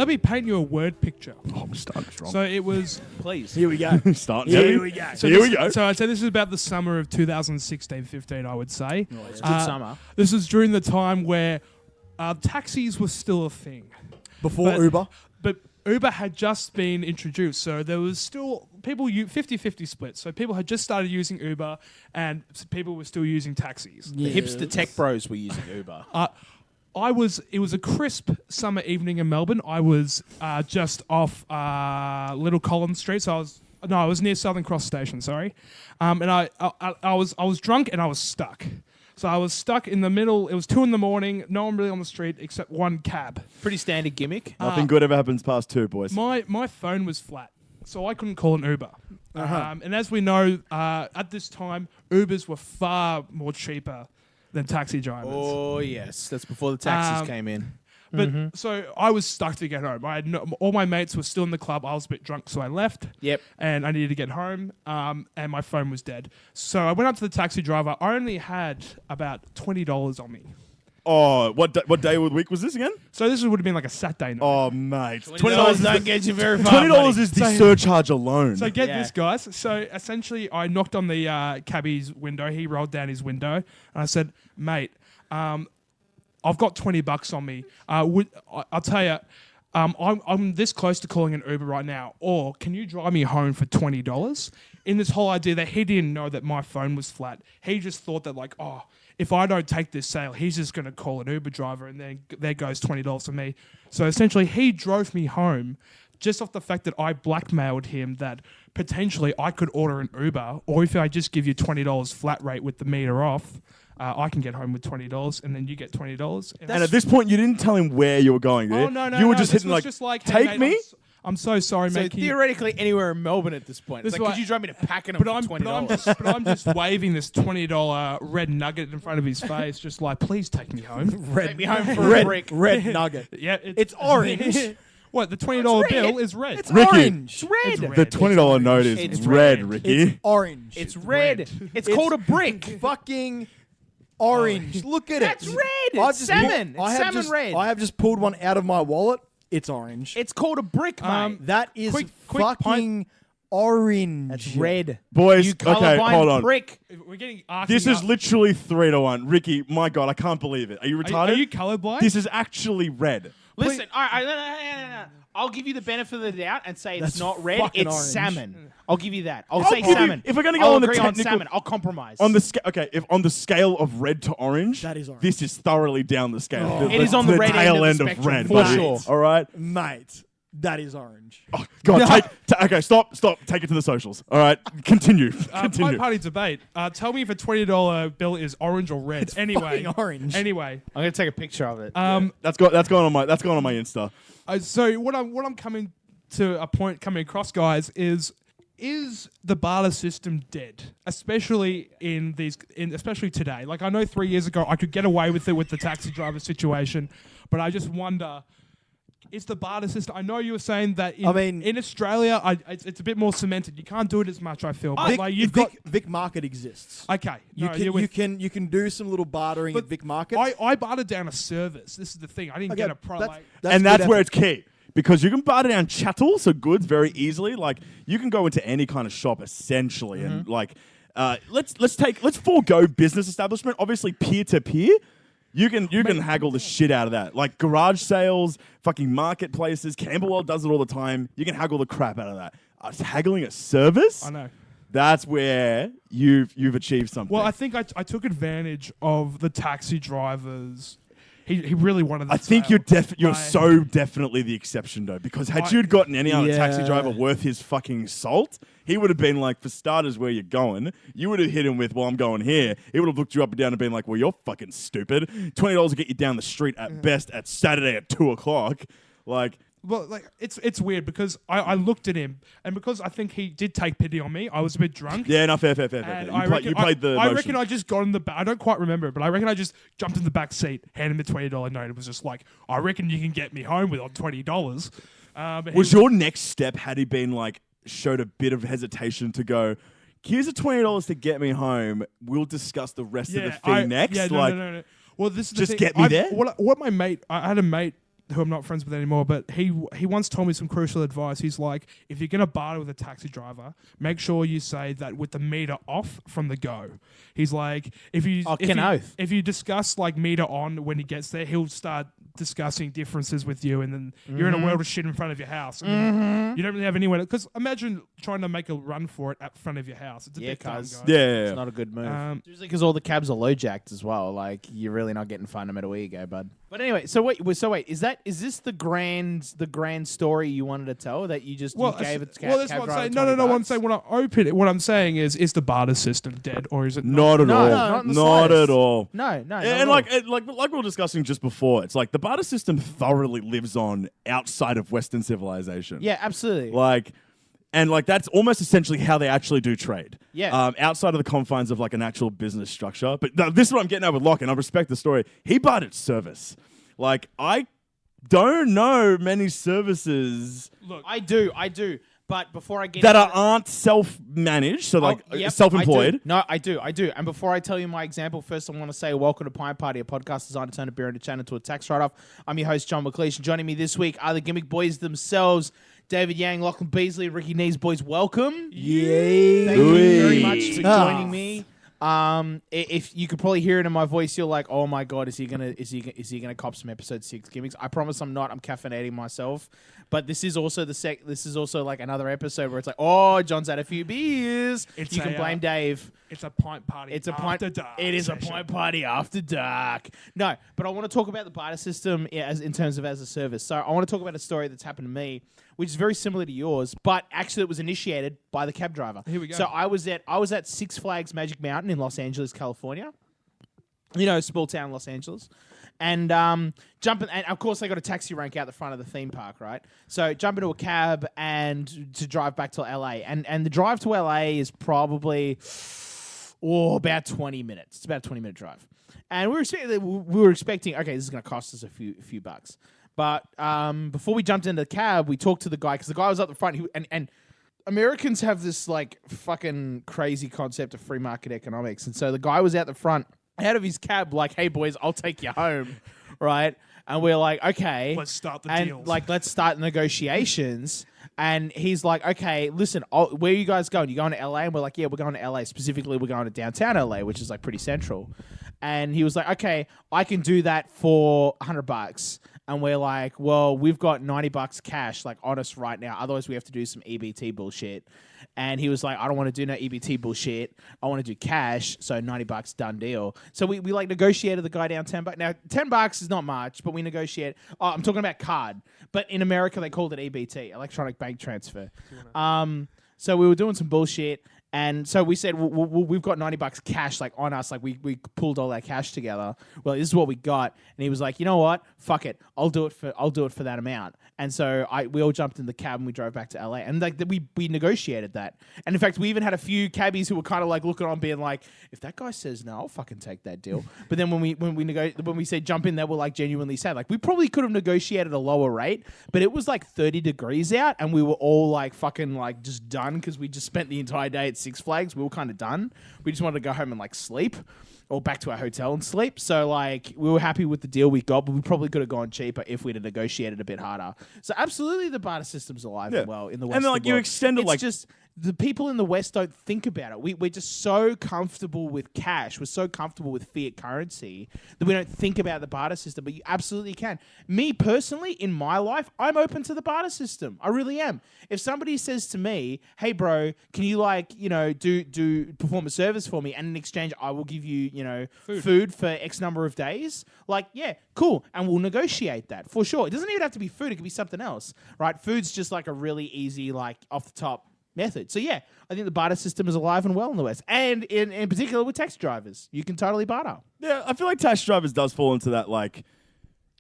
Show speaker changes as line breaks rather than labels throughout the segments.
let me paint you a word picture.
Oh, I'm starting strong.
So it was.
Please.
Here we go.
Starting.
Here we go.
So
Here we go.
So I'd say this is about the summer of 2016-15, I would say.
Oh, it's a good summer.
This is during the time where taxis were still a thing.
Before Uber.
But Uber had just been introduced, so there was still people 50-50 split. So people had just started using Uber, and people were still using taxis.
The hipster tech bros were using Uber.
It was a crisp summer evening in Melbourne. I was just off Little Collins Street, so I was near Southern Cross Station. Sorry, and I was drunk and I was stuck. So I was stuck in the middle. It was 2 a.m. No one really on the street except one cab.
Pretty standard gimmick.
Nothing good ever happens past 2, boys.
My phone was flat, so I couldn't call an Uber. And as we know, at this time, Ubers were far more cheaper than taxi drivers.
Oh, yes. That's before the taxis came in.
But so I was stuck to get home. I had all my mates were still in the club. I was a bit drunk, so I left.
Yep.
And I needed to get home. And my phone was dead. So I went up to the taxi driver. I only had about $20 on me.
Oh, what day of the week was this again?
So this would have been like a Saturday night.
Oh, mate.
$20 don't get you very far.
$20 is the surcharge alone.
So get this, guys. So essentially, I knocked on the cabbie's window. He rolled down his window, and I said, "Mate, I've got $20 on me. I'll tell you, I'm this close to calling an Uber right now. Or can you drive me home for $20?" In this whole idea that he didn't know that my phone was flat, he just thought that like, oh, if I don't take this sale, he's just going to call an Uber driver, and then there goes $20 for me. So essentially, he drove me home just off the fact that I blackmailed him that potentially I could order an Uber, or if I just give you $20 flat rate with the meter off, I can get home with $20, and then you get $20.
And at this point, you didn't tell him where you were going.
Oh, no.
You were just
this
hitting
was
like,
just like,
take
hey, mate,
me?
I'm so sorry,
So
mate.
theoretically, anywhere in Melbourne at this point. It's
This
like,
is
could you drive me to Pakenham
But
for
I'm,
$20?
but I'm just waving this $20 red nugget in front of his face, just like, please take me home.
Take me home for a brick.
Red nugget.
Yeah,
It's orange.
What, the $20 bill is red?
It's
Ricky.
orange.
It's red.
The $20 note is
It's
red,
red.
Ricky.
It's orange.
It's red. It's called a brick.
Fucking orange. Look at
That's
it.
red.
I've
It's
just
salmon.
pulled-
It's
I have
salmon
just-
red.
I have just pulled one out of my wallet. It's orange.
It's called a brick, mate.
That is
quick
fucking orange.
That's red.
Boys,
You
okay,
colorblind
hold on.
prick.
We're getting arcing
This is
up.
literally 3-1. Ricky, my God, I can't believe it. Are you retarded?
Are you colorblind?
This is actually red.
Listen, all right, no. I'll give you the benefit of the doubt and say it's
That's
not red.
fucking
It's
orange.
salmon. I'll give you that. I'll
I'll
say
give you-
salmon.
if we're gonna go
I'll
on the
agree
technical-
salmon, I'll compromise.
On the if on the scale of red to orange,
That is orange.
this is thoroughly down the scale.
Oh.
It is on the red
tail
end of the
of
spectrum,
red,
for
buddy.
sure.
All right.
Mate, that is orange.
Oh, God, okay, stop. Take it to the socials. All right, continue.
Pie party debate. Tell me if a $20 bill is orange or red. Anyway,
fucking orange.
Anyway,
I'm gonna take a picture of it.
That's gone on my Insta.
so what I'm coming to a point coming across, guys, is the barter system dead? Especially especially today. Like I know 3 years ago I could get away with it with the taxi driver situation, but I just wonder. Is the barter system? I know you were saying that in Australia, it's a bit more cemented. You can't do it as much. I feel. But like you've got
Vic Market exists.
okay.
You can do some little bartering at Vic Market.
I bartered down a service. This is the thing. I didn't get a pro.
That's where it's key. Because you can barter down chattel, so goods, very easily. Like you can go into any kind of shop essentially, and like let's forego business establishment. Obviously, peer to peer, you can haggle the shit out of that. Like garage sales, fucking marketplaces. Camberwell does it all the time. You can haggle the crap out of that. Haggling a service.
I know.
That's where you've achieved something.
Well, I think I took advantage of the taxi drivers. He really wanted the
I think
sale.
you're so definitely the exception though, because had you gotten any other taxi driver worth his fucking salt, he would have been like, for starters, where you're going. You would have hit him with, well, I'm going here. He would have looked you up and down and been like, well, you're fucking stupid. $20 will get you down the street at best at Saturday at 2:00. Like.
Well, like it's weird because I looked at him, and because I think he did take pity on me, I was a bit drunk.
Yeah, no, fair.
And
You played the
I
motion.
reckon I just got in the back. I don't quite remember it, but I reckon I just jumped in the back seat, handed him the $20 note. It was just like, I reckon you can get me home with on $20.
Was your next step, had he been like, showed a bit of hesitation to go, here's a $20 to get me home, we'll discuss the rest of the fee next?
Yeah, no. Well, this is the
Just
thing.
get me there?
What my mate, I had a mate who I'm not friends with anymore, but he once told me some crucial advice. He's like, if you're gonna barter with a taxi driver, make sure you say that with the meter off from the go. He's like, if you discuss like meter on when he gets there, he'll start discussing differences with you, and then you're in a world of shit in front of your house. And you don't really have anywhere because imagine trying to make a run for it at front of your house. It's a bit dumb, guys.
Yeah.
It's not a good move. Usually because all the cabs are low jacked as well. Like you're really not getting fun no matter where you go, bud. But anyway, so wait, is this the grand story you wanted to tell that you just you gave it to
well, that's what I'm saying. No. What I'm saying when I open it, what I'm saying is the barter system dead or is it
not at all? Not at all.
No.
And like we were discussing just before, it's like the barter system thoroughly lives on outside of Western civilization.
Yeah, absolutely.
And that's almost essentially how they actually do trade.
Yeah.
Outside of the confines of like an actual business structure. But this is what I'm getting at with Locke, and I respect the story. He bartered service. Like, I don't know many services.
Look, I do. But before I get
that aren't self-managed, so self-employed.
I do. And before I tell you my example, first I want to say welcome to Pint Party, a podcast designed to turn a beer into channel into a tax write-off. I'm your host, John McLeish. Joining me this week are the gimmick boys themselves, David Yang, Lachlan Beasley, Ricki Knees. Boys, welcome.
Yay.
Thank you very much for joining me. If you could probably hear it in my voice, you're like, "Oh my god, is he gonna cop some episode 6 gimmicks?" I promise I'm not. I'm caffeinating myself. But this is also This is also like another episode where it's like, "Oh, John's had a few beers." You can blame Dave.
It's a pint party. After dark.
It is a pint party after dark. No, but I want to talk about the barter system in terms of as a service. So I want to talk about a story that's happened to me, which is very similar to yours, but actually it was initiated by the cab driver.
Here we go.
So I was at Six Flags Magic Mountain in Los Angeles, California. Small town Los Angeles. And jumping, and of course they got a taxi rank out the front of the theme park, right? So jump into a cab and to drive back to LA. And the drive to LA is probably about 20 minutes. It's about a 20-minute drive. And we were expecting, okay, this is going to cost us a few bucks. But before we jumped into the cab, we talked to the guy because the guy was up the front. And Americans have this like fucking crazy concept of free market economics. And so the guy was out the front, out of his cab, like, "Hey boys, I'll take you home," right? And we're like, "Okay,
let's start the deals."
Like, let's start negotiations. And he's like, "Okay, listen, where are you guys going? You going to LA?" And we're like, "Yeah, we're going to LA. Specifically, we're going to downtown LA, which is like pretty central." And he was like, "Okay, I can do that for $100. And we're like, "Well, we've got $90 cash, like on us right now. Otherwise, we have to do some EBT bullshit." And he was like, "I don't want to do no EBT bullshit. I want to do cash. So $90, done deal." So we like negotiated the guy down $10. Now $10 is not much, but we negotiate. Oh, I'm talking about card, but in America they called it EBT, electronic bank transfer. So we were doing some bullshit. And so we said, we've got $90 cash, like on us, like we pulled all that cash together. Well, this is what we got. And he was like, "You know what? Fuck it. I'll do it for that amount." And so we all jumped in the cab and we drove back to LA. And like we negotiated that. And in fact, we even had a few cabbies who were kind of like looking on, being like, "If that guy says no, I'll fucking take that deal." But then when we said jump in, they were like genuinely sad. Like we probably could have negotiated a lower rate, but it was like 30 degrees out, and we were all like fucking like just done because we just spent the entire day at Six Flags. We were kind of done. We just wanted to go home and like sleep, or back to our hotel and sleep. So like we were happy with the deal we got, but we probably could have gone cheaper if we'd have negotiated a bit harder. So absolutely, the barter system's alive and well in the West.
And then like you extended,
it's just the people in the West don't think about it. We're just so comfortable with cash. We're so comfortable with fiat currency that we don't think about the barter system. But you absolutely can. Me personally, in my life, I'm open to the barter system. I really am. If somebody says to me, "Hey, bro, can you do perform a service for me, and in exchange, I will give you food for X number of days," like, yeah, cool, and we'll negotiate that for sure. It doesn't even have to be food. It could be something else, right? Food's just like a really easy, like off the top method. So yeah, I think the barter system is alive and well in the West, and in particular with taxi drivers, you can totally barter.
Yeah, I feel like taxi drivers does fall into that like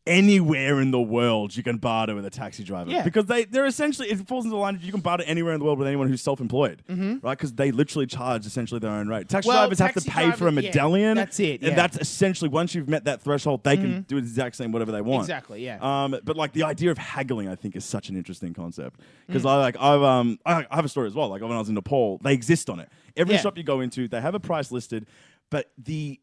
anywhere in the world you can barter with a taxi driver.
Yeah.
Because they're essentially, it falls into the line that you can barter anywhere in the world with anyone who's self-employed. Mm-hmm. Right? Because they literally charge essally their own rate. Taxi drivers have to pay for a medallion.
That's it. Yeah.
And that's essentially, once you've met that threshold, they can do the exact same whatever they want.
Exactly, yeah.
But like the idea of haggling, I think, is such an interesting concept. Because I have a story as well. Like when I was in Nepal, they exist on it. Every shop you go into, they have a price listed, but the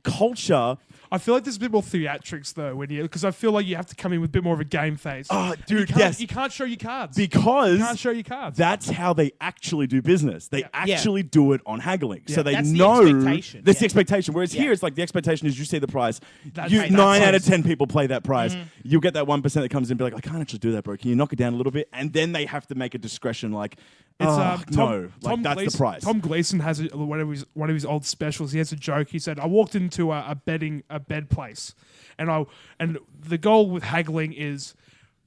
culture.
I feel like there's a bit more theatrics though, because I feel like you have to come in with a bit more of a game face.
Oh, dude,
You can't show your cards.
Because
you can't show your cards.
that's how they actually do business. They actually do it on haggling. So they
That's the
know
expectation.
that's the expectation. Whereas here, it's like the expectation is you see the price.
That's
You,
right.
9 out of
That's
10 people play that price. You'll get that 1% that comes in and be like, I can't actually do that, bro. Can you knock it down a little bit? And then they have to make a discretion like, that's the price.
Tom Gleason has one of his old specials. He has a joke. He said, "I walked into a bed place, and the goal with haggling is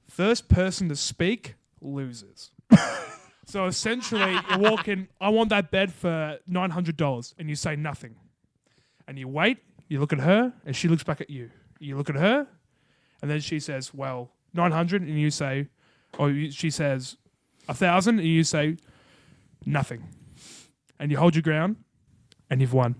first person to speak loses." So essentially, you walk in. I want that bed for $900, and you say nothing, and you wait. You look at her, and she looks back at you. You look at her, and then she says, "Well, 900," and you say, she says 1,000, and you say nothing, and you hold your ground, and you've won.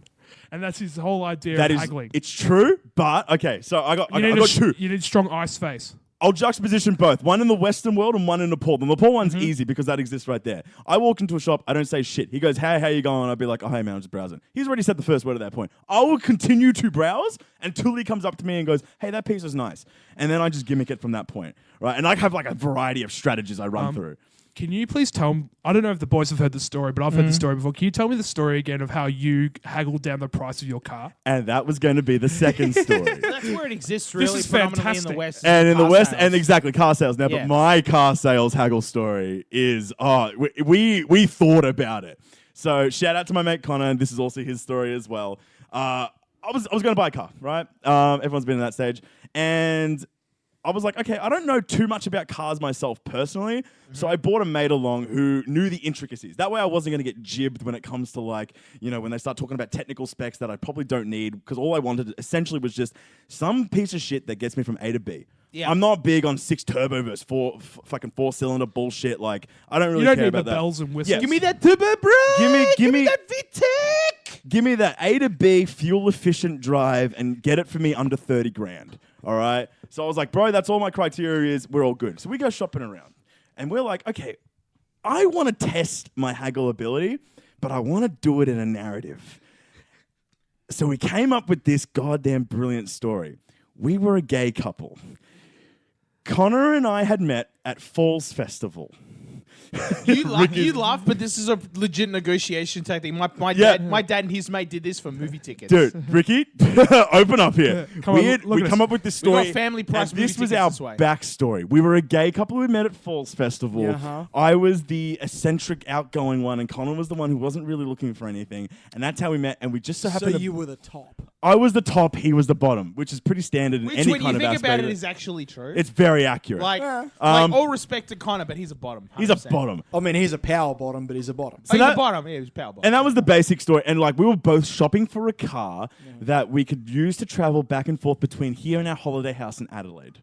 And that's his whole idea of haggling.
It's true, but okay. So I got two.
You need strong ice face.
I'll juxtaposition both. One in the Western world and one in Nepal. The Nepal one's easy because that exists right there. I walk into a shop, I don't say shit. He goes, "Hey, how you going?" I'll be like, "Oh, hey, man, I'm just browsing." He's already said the first word at that point. I will continue to browse until he comes up to me and goes, "Hey, that piece is nice." And then I just gimmick it from that point, right? And I have like a variety of strategies I run through.
Can you please tell me, I don't know if the boys have heard the story, but I've heard the story before. Can you tell me the story again of how you haggled down the price of your car?
And that was going to be the second story.
That's where it exists really
is
predominantly
fantastic.
in the West.
And in the
car
West,
sales.
and exactly, car sales now.
Yeah.
But my car sales haggle story is, we thought about it. So shout out to my mate Connor, and this is also his story as well. I was going to buy a car, right? Everyone's been in that stage. And I was like, okay, I don't know too much about cars myself personally, so I brought a mate along who knew the intricacies. That way I wasn't going to get jibbed when it comes to like, when they start talking about technical specs that I probably don't need, because all I wanted essentially was just some piece of shit that gets me from A to B.
Yeah.
I'm not big on 6 turbo versus fucking 4-cylinder bullshit. Like, I don't really
You don't
care
need the
about that.
bells and whistles.
Yeah.
Give me that turbo, bro.
Give me
that VTEC.
Give me that A to B fuel efficient drive and get it for me under 30 grand. All right. So I was like, bro, that's all my criteria is. We're all good. So we go shopping around and we're like, okay, I want to test my haggle ability, but I want to do it in a narrative. So we came up with this goddamn brilliant story. We were a gay couple. Connor and I had met at Falls Festival.
You laugh, but this is a legit negotiation tactic. My dad and his mate did this for movie tickets.
Dude, Ricki, open up here.
Come on,
we
look at
come
us.
up with this
We
story.
got family price
and this
movie
was
tickets
our
this way.
backstory. We were a gay couple who met at Falls Festival.
Uh-huh.
I was the eccentric, outgoing one, and Connor was the one who wasn't really looking for anything. And that's how we met. And we just so
So
happened
you were the top.
I was the top, he was the bottom, which is pretty standard in
Which,
any
when
kind
you
of
think
aspect.
about it, is actually true.
It's very accurate.
like
Um,
all respect to Connor, but he's a bottom. 100%.
He's a bottom.
I mean, he's a power bottom, but he's a bottom.
Oh, he's
that-
a bottom. Yeah, he's power bottom.
And that was the basic story. And like we were both shopping for a car that we could use to travel back and forth between here and our holiday house in Adelaide.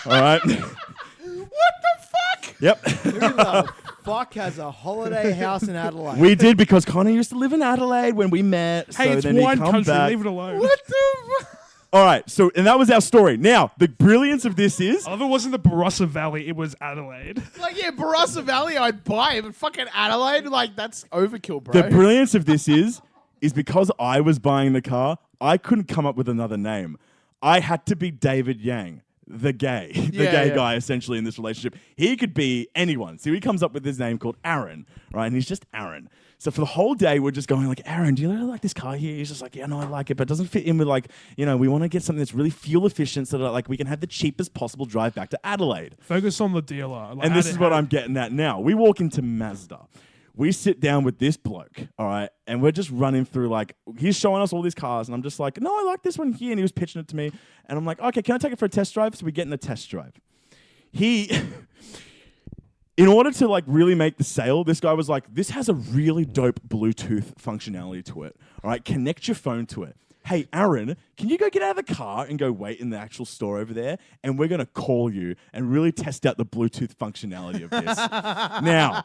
All right.
What the fuck?
Yep.
Who the fuck has a holiday house in Adelaide?
We did because Connor used to live in Adelaide when we met.
Hey,
so
it's
then he'd
wine
come
country.
back.
Leave it alone.
What the?
All right. So, and that was our story. Now, the brilliance of this is
I love it wasn't the Barossa Valley, it was Adelaide.
Like, yeah, Barossa Valley, I'd buy it, but fucking Adelaide, like, that's overkill, bro.
the brilliance of this is because I was buying the car, I couldn't come up with another name. I had to be David Yang. The gay
Yeah.
guy, essentially, in this relationship. He could be anyone. So he comes up with this name called Aaron, right? And he's just Aaron. So for the whole day, we're just going like, Aaron, do you really like this car here? He's just like, yeah, no, I like it, but it doesn't fit in with like, we want to get something that's really fuel efficient so that like we can have the cheapest possible drive back to Adelaide.
Focus on the dealer. Like,
And this is what I'm getting at now. We walk into Mazda. We sit down with this bloke, all right, and we're just running through, like, he's showing us all these cars, and I'm just like, no, I like this one here, and he was pitching it to me, and I'm like, okay, can I take it for a test drive? So we get in a test drive. In order to, like, really make the sale, this guy was like, this has a really dope Bluetooth functionality to it, all right, connect your phone to it. Hey, Aaron, can you go get out of the car and go wait in the actual store over there? And we're going to call you and really test out the Bluetooth functionality of this. Now,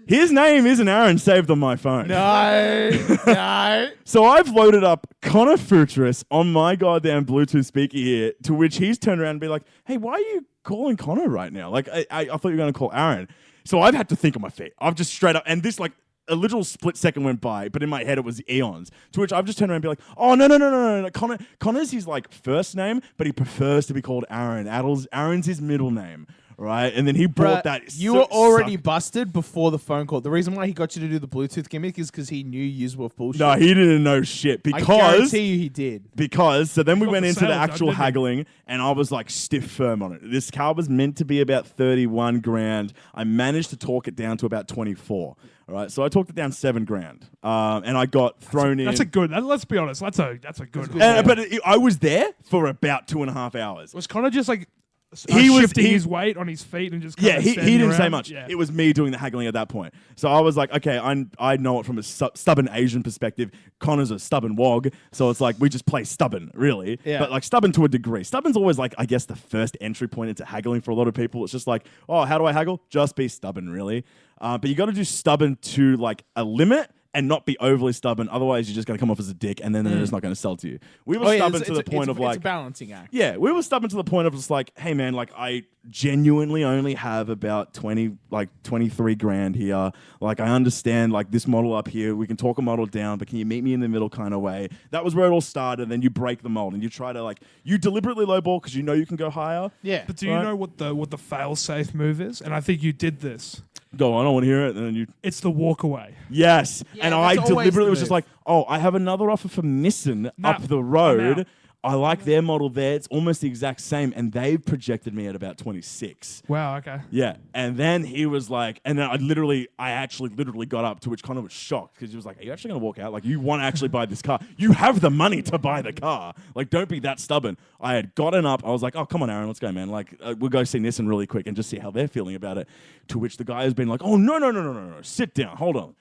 his name isn't Aaron saved on my phone.
No.
So I've loaded up Connor Futris on my goddamn Bluetooth speaker here, to which he's turned around and be like, hey, why are you calling Connor right now? Like, I thought you were going to call Aaron. So I've had to think on my feet. I've just straight up, and this, like, a literal split second went by, but in my head it was eons. To which I've just turned around and be like, oh, no. Connor's his like first name, but he prefers to be called Aaron. Aaron's his middle name. Right, and then he brought that.
You were already busted before the phone call. The reason why he got you to do the Bluetooth gimmick is because he knew you were bullshit.
No, he didn't know shit
I guarantee you he did.
So then we
got
went
the
into the
sales
actual
done, didn't he?
haggling, and I was like stiff firm on it. This car was meant to be about 31 grand. I managed to talk it down to about 24. All right, so I talked it down 7 grand, and I got thrown in.
That's a good. Let's be honest. That's a good.
I was there for about 2.5 hours.
Was Connor just like
He was
shifting his weight on his feet and just
he didn't say
around?
much.
Yeah.
It was me doing the haggling at that point. So I was like, okay, I know it from a stubborn Asian perspective. Connor's a stubborn wog, so it's like we just play stubborn, really.
Yeah.
But like stubborn to a degree. Stubborn's always like, I guess, the first entry point into haggling for a lot of people. It's just like, oh, how do I haggle? Just be stubborn, really. But you got to do stubborn to like a limit. And not be overly stubborn, otherwise you're just going to come off as a dick, and then they're just not going to sell to you. We were stubborn to the point of like,
it's a balancing act.
yeah, we were stubborn to the point of just like, hey man, like I genuinely only have about 23 grand here. Like I understand like this model up here, we can talk a model down, but can you meet me in the middle kind of way? That was where it all started. Then you break the mold and you try to like, you deliberately lowball because you know you can go higher.
Yeah.
But do you know what the fail-safe move is? And I think you did this.
Go on, I don't want to hear it. And then you,
It's the walk away.
yes.
Yeah,
And
that's
I
always
deliberately
the
was just
move.
like, oh, I have another offer from Nissan
Nah,
up the
I'm
road.
out.
I like their model there. It's almost the exact same. And they've projected me at about 26.
Wow. Okay.
Yeah. And then he was like, and then I actually literally got up, to which Connor was shocked because he was like, are you actually going to walk out? Like, you want to actually buy this car? You have the money to buy the car. Like, don't be that stubborn. I had gotten up. I was like, oh, come on, Aaron, let's go, man. Like, we'll go see Nissan really quick and just see how they're feeling about it. To which the guy has been like, oh, no. Sit down. Hold on.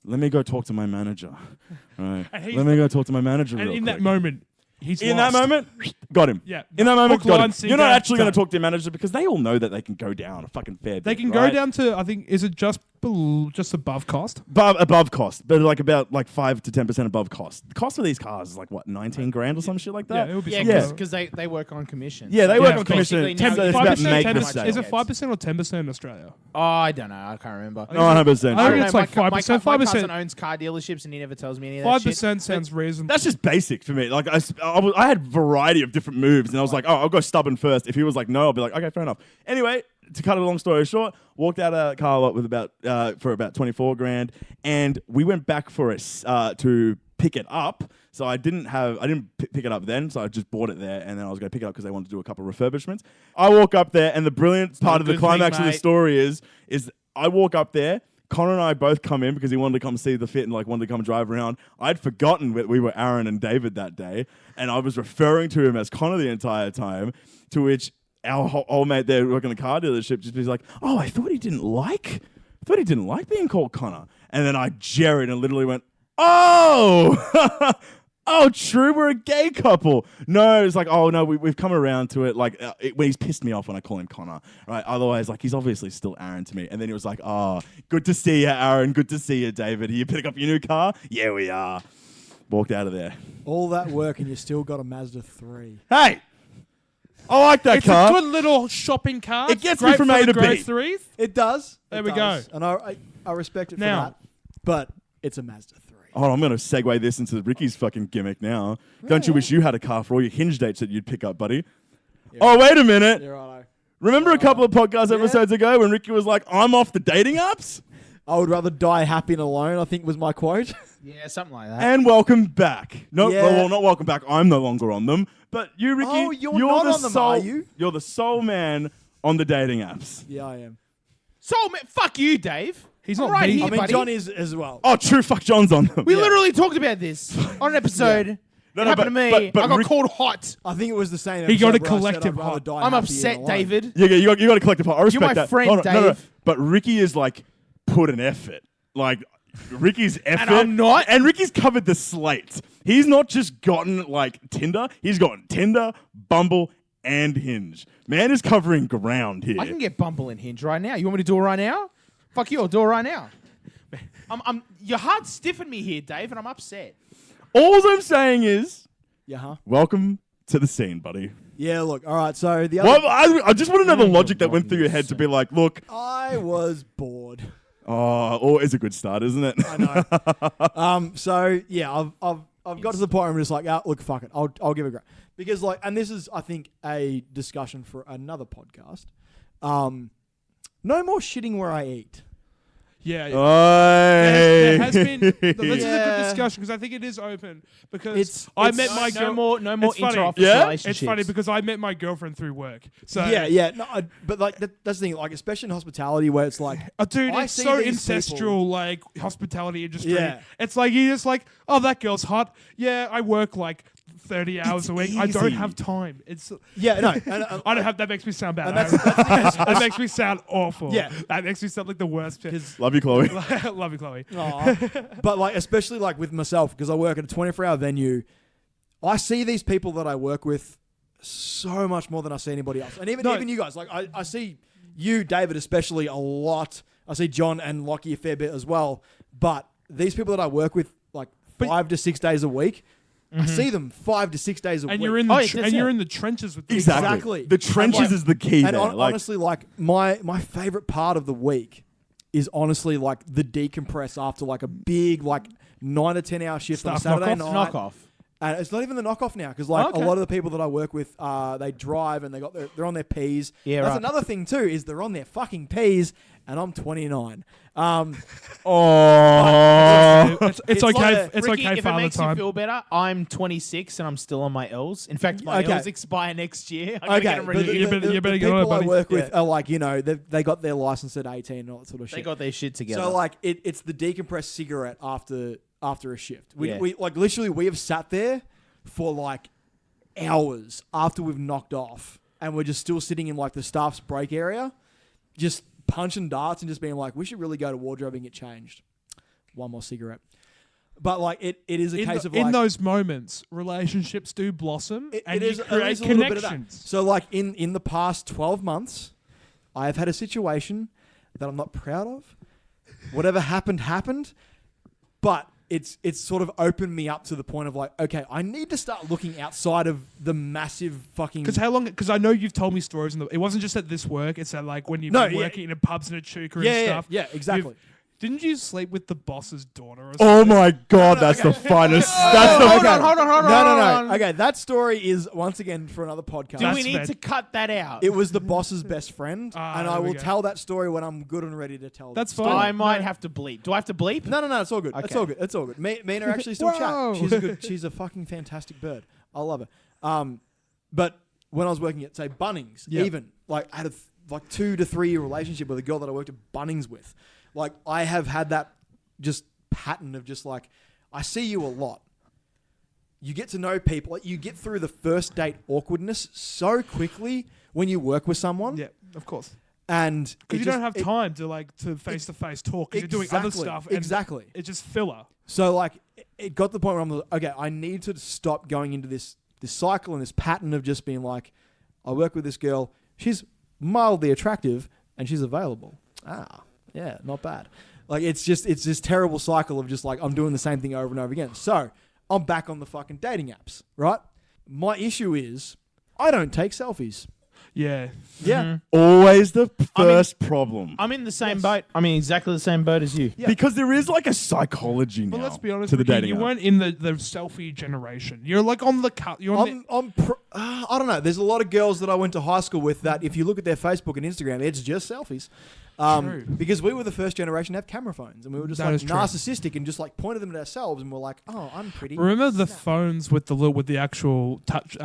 Let me go talk to my manager. All right. Let me go talk to my manager
And
real
in
quick.
that moment, he's
In
lost.
that moment, got him.
Yeah.
In that moment,
Hook,
got
line,
him. You're not
sinker,
actually going to
done.
talk to your manager because they all know that they can go down a fucking fair bit.
They can
right?
go down to, I think, is it just above cost?
Above cost, but about 5 to 10% above cost. The cost of these cars is like what, 19 grand or some shit like that.
Yeah, it would be
Yeah,
something.
because they work on commission.
Yeah, they
So
work
yeah,
on commission.
basically now
It's
you-
about
5%,
making a
10%.
sale.
Is it 5% or 10% in Australia?
Oh, I don't know. I can't remember.
No, 100%.
I think
don't
it's
know,
like
my
5%.
my
5%.
cousin owns car dealerships and he never tells me any of that shit.
5% sounds reasonable.
That's just basic for me. Like I had variety of different moves, and I was like, oh, I'll go stubborn first. If he was like, no, I'll be like, okay, fair enough. Anyway, to cut a long story short, walked out of car lot with for about 24 grand, and we went back for it to pick it up. So I didn't pick it up then, so I just bought it there, and then I was going to pick it up because they wanted to do a couple of refurbishments. I walk up there, and the brilliant part of the
good
climax
thing,
of the
mate.
story is I walk up there. Connor and I both come in because he wanted to come see the fit and like wanted to come drive around. I'd forgotten that we were Aaron and David that day, and I was referring to him as Connor the entire time. To which our old mate there working the car dealership just was like, "Oh, I thought he didn't like being called Connor." And then I jerried and literally went, "Oh." Oh, true, we're a gay couple. No, it's like, oh, no, we've come around to it. Like, when he's pissed me off when I call him Connor, right? Otherwise, like, he's obviously still Aaron to me. And then he was like, oh, good to see you, Aaron. Good to see you, David. Are you picking up your new car? Yeah, we are. Walked out of there.
All that work and you still got a Mazda 3.
Hey, I like that
It's
car.
a good little shopping cart.
It gets me
Great
from
for
A
the
to B.
groceries.
It does.
There
It
we
does.
go.
And I respect it for
Now-
that. But it's a Mazda 3.
Oh, I'm going to segue this into Ricky's fucking gimmick now. Don't you wish you had a car for all your hinge dates that you'd pick up, buddy?
Yeah.
Oh, wait a minute.
You're right.
Remember a couple of podcast episodes ago when Ricky was like, I'm off the dating apps?
I would rather die happy and alone, I think was my quote.
Yeah, something like that.
And welcome back. No,
Yeah.
well, not welcome back. I'm no longer on them. But you, Ricky,
Oh, you're not
the
on them,
sole,
are you?
You're the sole man on the dating apps.
Yeah, I am.
So, fuck you, Dave.
He's
I'm
not
right
me.
here,
I mean,
buddy.
John is as well.
Oh, true. Fuck, John's on them.
We literally talked about this on an episode.
No,
It
no,
happened to me.
but
I got
Rick-
called hot.
I think it was the same
He got
episode
a
where I said
collective
I'd rather
hot.
die
I'm
happy
upset,
and alone.
David.
Yeah, you got a collective heart. I respect
my
that.
friend,
Hold on, no,
Dave.
But Ricky is like put an effort. Like Ricky's effort.
I'm not.
And Ricky's covered the slate. He's not just gotten like Tinder. He's gotten Tinder, Bumble, and Hinge. Man is covering ground here.
I can get Bumble and Hinge right now. You want me to do it right now? Fuck you, I'll do it right now. Your heart's stiffing me here, Dave, and I'm upset.
All I'm saying is,
Yeah, huh?
welcome to the scene, buddy.
Yeah, look, all right, so the other...
Well, I just want to know the logic that went through your head to be like, look,
I was bored.
Oh, always a good start, isn't it?
I know. So yeah, I've got to the point where I'm just like, look, fuck it. I'll give it a go. Because like, and this is, I think, a discussion for another podcast. No more shitting where I eat.
Yeah.
Oi.
There has been. This is a good
Yeah.
discussion because I think it is open. Because
It's-
I met my girl.
no more
It's funny.
inter-office
Yeah?
relationships.
It's funny because I met my girlfriend through work. So
Yeah. No, but like that's the thing. Like, especially in hospitality, where it's like,
Dude,
I
it's
see
so
these
ancestral, like hospitality industry.
Yeah.
It's like you're just like, oh, that girl's hot. Yeah, I work like 30 hours a week. I don't
easy.
have time. It's
yeah, no. And,
I don't have. That makes me sound bad.
And that's
that makes me sound awful.
Yeah.
that makes me sound like the worst.
Love you, Chloe.
Love you, Chloe.
but like, especially like with myself, because I work at a 24-hour venue, I see these people that I work with so much more than I see anybody else. And even you guys, like I see you, David, especially a lot. I see John and Lockie a fair bit as well. But these people that I work with like 5 to 6 days a week, I see them 5 to 6 days a week.
And you're in the you're in the trenches with them.
Exactly. The trenches
And, like,
is the key
And
there.
honestly, like my favorite part of the week is honestly like the decompress after like a big like 9 to 10 hour shift on a
Staff
Saturday
knockoff?
night.
Knockoff.
And it's not even the knockoff now because like
Okay.
a lot of the people that I work with, they drive and they're on their P's.
Yeah,
That's
right.
another thing too is they're on their fucking P's, and I'm 29.
oh.
It's
It's
okay.
like
It's
Ricki,
okay,
if it
father
makes
time.
you feel better, I'm 26 and I'm still on my L's. In fact, my
Okay.
L's expire next year. I gotta get
Okay,
them
but
renewed.
You better
the
get on it,
people I
buddy.
work with are like, you know, they got their license at 18 and all that sort of
They
shit.
got their shit together.
So like it's the decompressed cigarette after a shift.
Yeah.
We like literally we have sat there for like hours after we've knocked off, and we're just still sitting in like the staff's break area, just punching darts and just being like, we should really go to wardrobe and get changed. One more cigarette. But like it is a case of like
in those moments, relationships do blossom and
it
you
is
create
a little bit of that.
connections.
So like in the past 12 months, I have had a situation that I'm not proud of. Whatever happened, but it's sort of opened me up to the point of like, okay, I need to start looking outside of the massive fucking.
Because how long? Because I know you've told me stories. It wasn't just at this work. It's at like when you've been working in pubs and a chuka and stuff.
Yeah, exactly.
Didn't you sleep with the boss's daughter or something?
Oh my god, that's the finest. That's the
Hold on.
No. Okay, that story is once again for another podcast.
Do we
That's
need
bad.
to cut that out?
It was the boss's best friend, and I
there we
will
go.
tell that story when I'm good and ready to tell.
That's
that
fine.
story.
I might have to bleep. Do I have to bleep?
No, it's all good. It's
Okay.
all good. It's all good. Me and her actually still
Whoa.
chat. She's a good. She's a fucking fantastic bird. I love her. But when I was working at say Bunnings,
Yep.
even like I had a like 2 to 3 year relationship with a girl that I worked at Bunnings with. Like I have had that just pattern of just like I see you a lot. You get to know people. Like, you get through the first date awkwardness so quickly when you work with someone.
Yeah, of course.
And
Because you don't have time to like to face to face talk. Because you're doing other
Exactly,
stuff. And
exactly.
It's just filler.
So like it got to the point where I'm like, okay, I need to stop going into this cycle and this pattern of just being like, I work with this girl, she's mildly attractive and she's available. Yeah, not bad. Like it's this terrible cycle of just like I'm doing the same thing over and over again. So I'm back on the fucking dating apps, right? My issue is I don't take selfies.
Yeah.
Yeah.
always the first problem.
I'm in the same boat. I'm in exactly the same boat as you.
Yeah.
Because there is like a psychology now.
But let's be honest,
to the
Ricki,
dating
you
app.
weren't in the selfie generation. You're like on the cut. You're on
I don't know. There's a lot of girls that I went to high school with that if you look at their Facebook and Instagram, it's just selfies.
True.
Because we were the first generation to have camera phones and we were just
That
like
is true.
narcissistic and just like pointed them at ourselves and we're like, oh, I'm pretty.
Remember the phones with the actual touch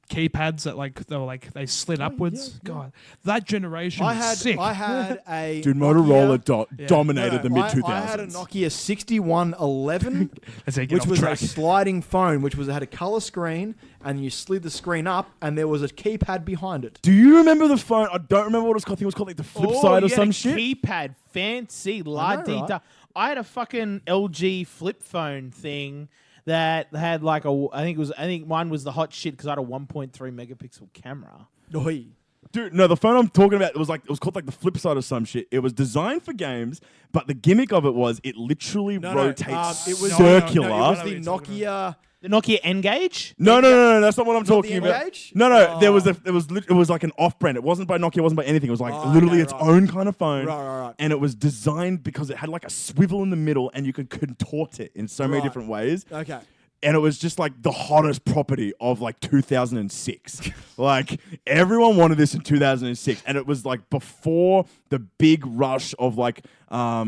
keypads that they slid upwards?
yeah.
God, that generation was sick.
I had a
Dude,
Nokia-
Motorola dominated the mid
I
2000s.
had a Nokia 6111,
As they get
which
off
was
track.
a sliding phone, which had a color screen, and you slid the screen up, and there was a keypad behind it.
Do you remember the phone? I don't remember what it was called. I think it was called like the flip side or
you had
some
a
shit.
Keypad, fancy, la
know,
di
right?
da. I had a fucking LG flip phone thing that had like I think mine was the hot shit because I had a 1.3 megapixel camera.
Oi.
Dude, no, the phone I'm talking about, it was called like the flip side or some shit. It was designed for games, but the gimmick of it was it literally rotates
it was
circular.
No, it was
I know
the
what you're talking
Nokia.
The Nokia N-Gage?
No, that's not what I'm talking
the
about.
N-Gage?
No,
Oh.
it was like an off-brand. It wasn't by Nokia, it wasn't by anything. It was like
Oh,
literally
okay,
its
right.
own kind of phone.
Right.
And it was designed because it had like a swivel in the middle and you could contort it in so many
Right.
different ways.
Okay.
And it was just like the hottest property of like 2006. Like everyone wanted this in 2006, and it was like before the big rush of like I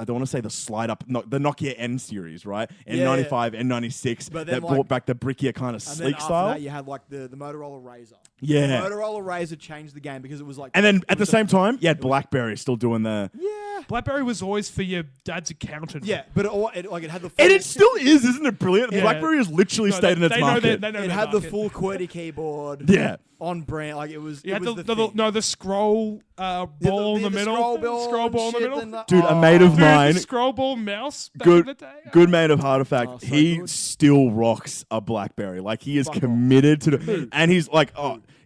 don't want to say the slide up, the Nokia N series, right? N95, N96
But then,
that
like-
brought back the brickier kind of
And
sleek
then after
style.
that, you had like the Motorola Razr.
Yeah.
The Motorola Razr changed the game because it was like.
And then
it
at the
was
same time, you had BlackBerry still doing the.
Yeah.
BlackBerry was always for your dad's accountant.
Yeah, but it had the. Full,
And it still is, isn't it brilliant?
Yeah.
BlackBerry has literally
No,
stayed in its
they know
market.
they know
It
their
had the
market.
full QWERTY keyboard.
Yeah.
On brand, like it was.
You
it
had
was
the
thing.
scroll ball in the middle.
Scroll
ball in the middle.
Dude, a mate of
Dude,
mine,
the scroll ball mouse back in the day.
good mate of Artifact.
Oh, so
he
good.
still rocks a BlackBerry. Like he is
Fuck off.
committed to the, and he's like,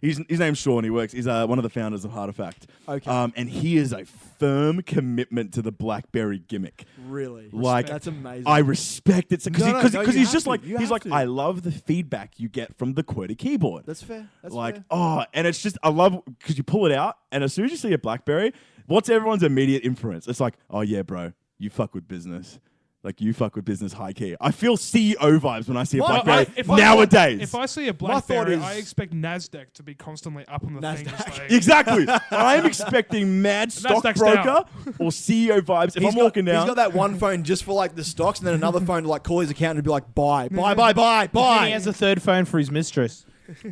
his name's Sean. He works. He's one of the founders of Artifact.
Okay.
And he is a firm commitment to the BlackBerry gimmick.
Really,
Like
that's amazing.
I respect it because
No, you
he's
have
just
to.
like
You
he's
have
like
to.
I love the feedback you get from the QWERTY keyboard.
That's fair. That's
like
fair.
and it's just I love because you pull it out and as soon as you see a BlackBerry, what's everyone's immediate inference? It's like, oh yeah, bro, you fuck with business. Like you fuck with business high key. I feel CEO vibes when I see a BlackBerry nowadays.
If I see a
thought
BlackBerry,
is-
I expect Nasdaq to be constantly up on the thing.
Nasdaq.
Just like,
Exactly. I'm expecting mad
Nasdaq's
stockbroker or CEO vibes. If I'm walking down,
He's got that one phone just for like the stocks, and then another phone to like call his accountant and be like, buy.
And he has a third phone for his mistress.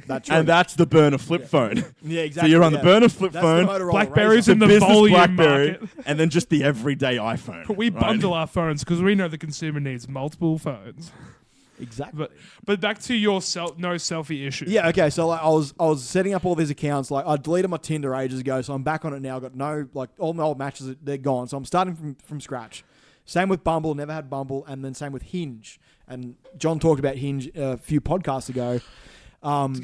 That's
and that's the burner flip phone.
yeah,
So
exactly.
you're on the
yeah.
burner flip
That's the
phone,
Motorola
Blackberries
Razr.
in the
business
volume
BlackBerry,
market.
and then just the everyday iPhone.
We
right?
bundle our phones because we know the consumer needs multiple phones.
Exactly.
But back to your no selfie issue.
Yeah, okay. So like I was setting up all these accounts. Like I deleted my Tinder ages ago, so I'm back on it now. Got no like all my old matches, they're gone. So I'm starting from scratch. Same with Bumble, never had Bumble, and then same with Hinge. And John talked about Hinge a few podcasts ago.
I'm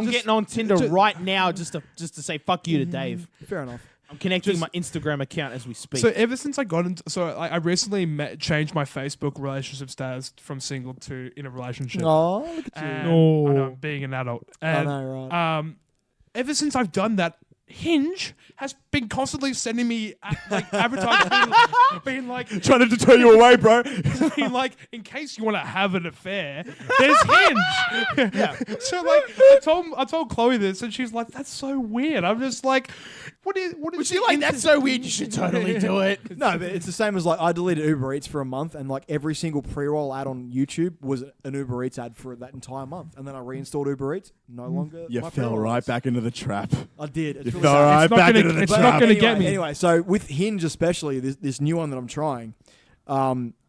getting on Tinder right now just to say fuck you to Dave.
Fair enough.
I'm connecting my Instagram account as we speak.
So ever since I got into, I recently changed my Facebook relationship status from single to in a relationship.
Oh, look at you.
And
No.
I know, being an adult.
I
And,
know, right.
ever since I've done that, Hinge has been constantly sending me advertising, being like,
Trying to deter you away, bro.
being like, in case you want to have an affair, there's Hinge. Yeah. So like, I told Chloe this, and she's like, "That's so weird." I'm just like, "What is?"
Was she like, that's so weird, you should totally do it?
No, but it's the same as like I deleted Uber Eats for a month, and like every single pre-roll ad on YouTube was an Uber Eats ad for that entire month, and then I reinstalled Uber Eats. No longer.
You
my
fell
pre-roll
right
ads.
back into the trap.
I did. It's
You
really
fell
sad.
right
not
back
gonna-
into the
it's
trap.
not gonna get me.
Anyway, so with Hinge especially, this new one that I'm trying,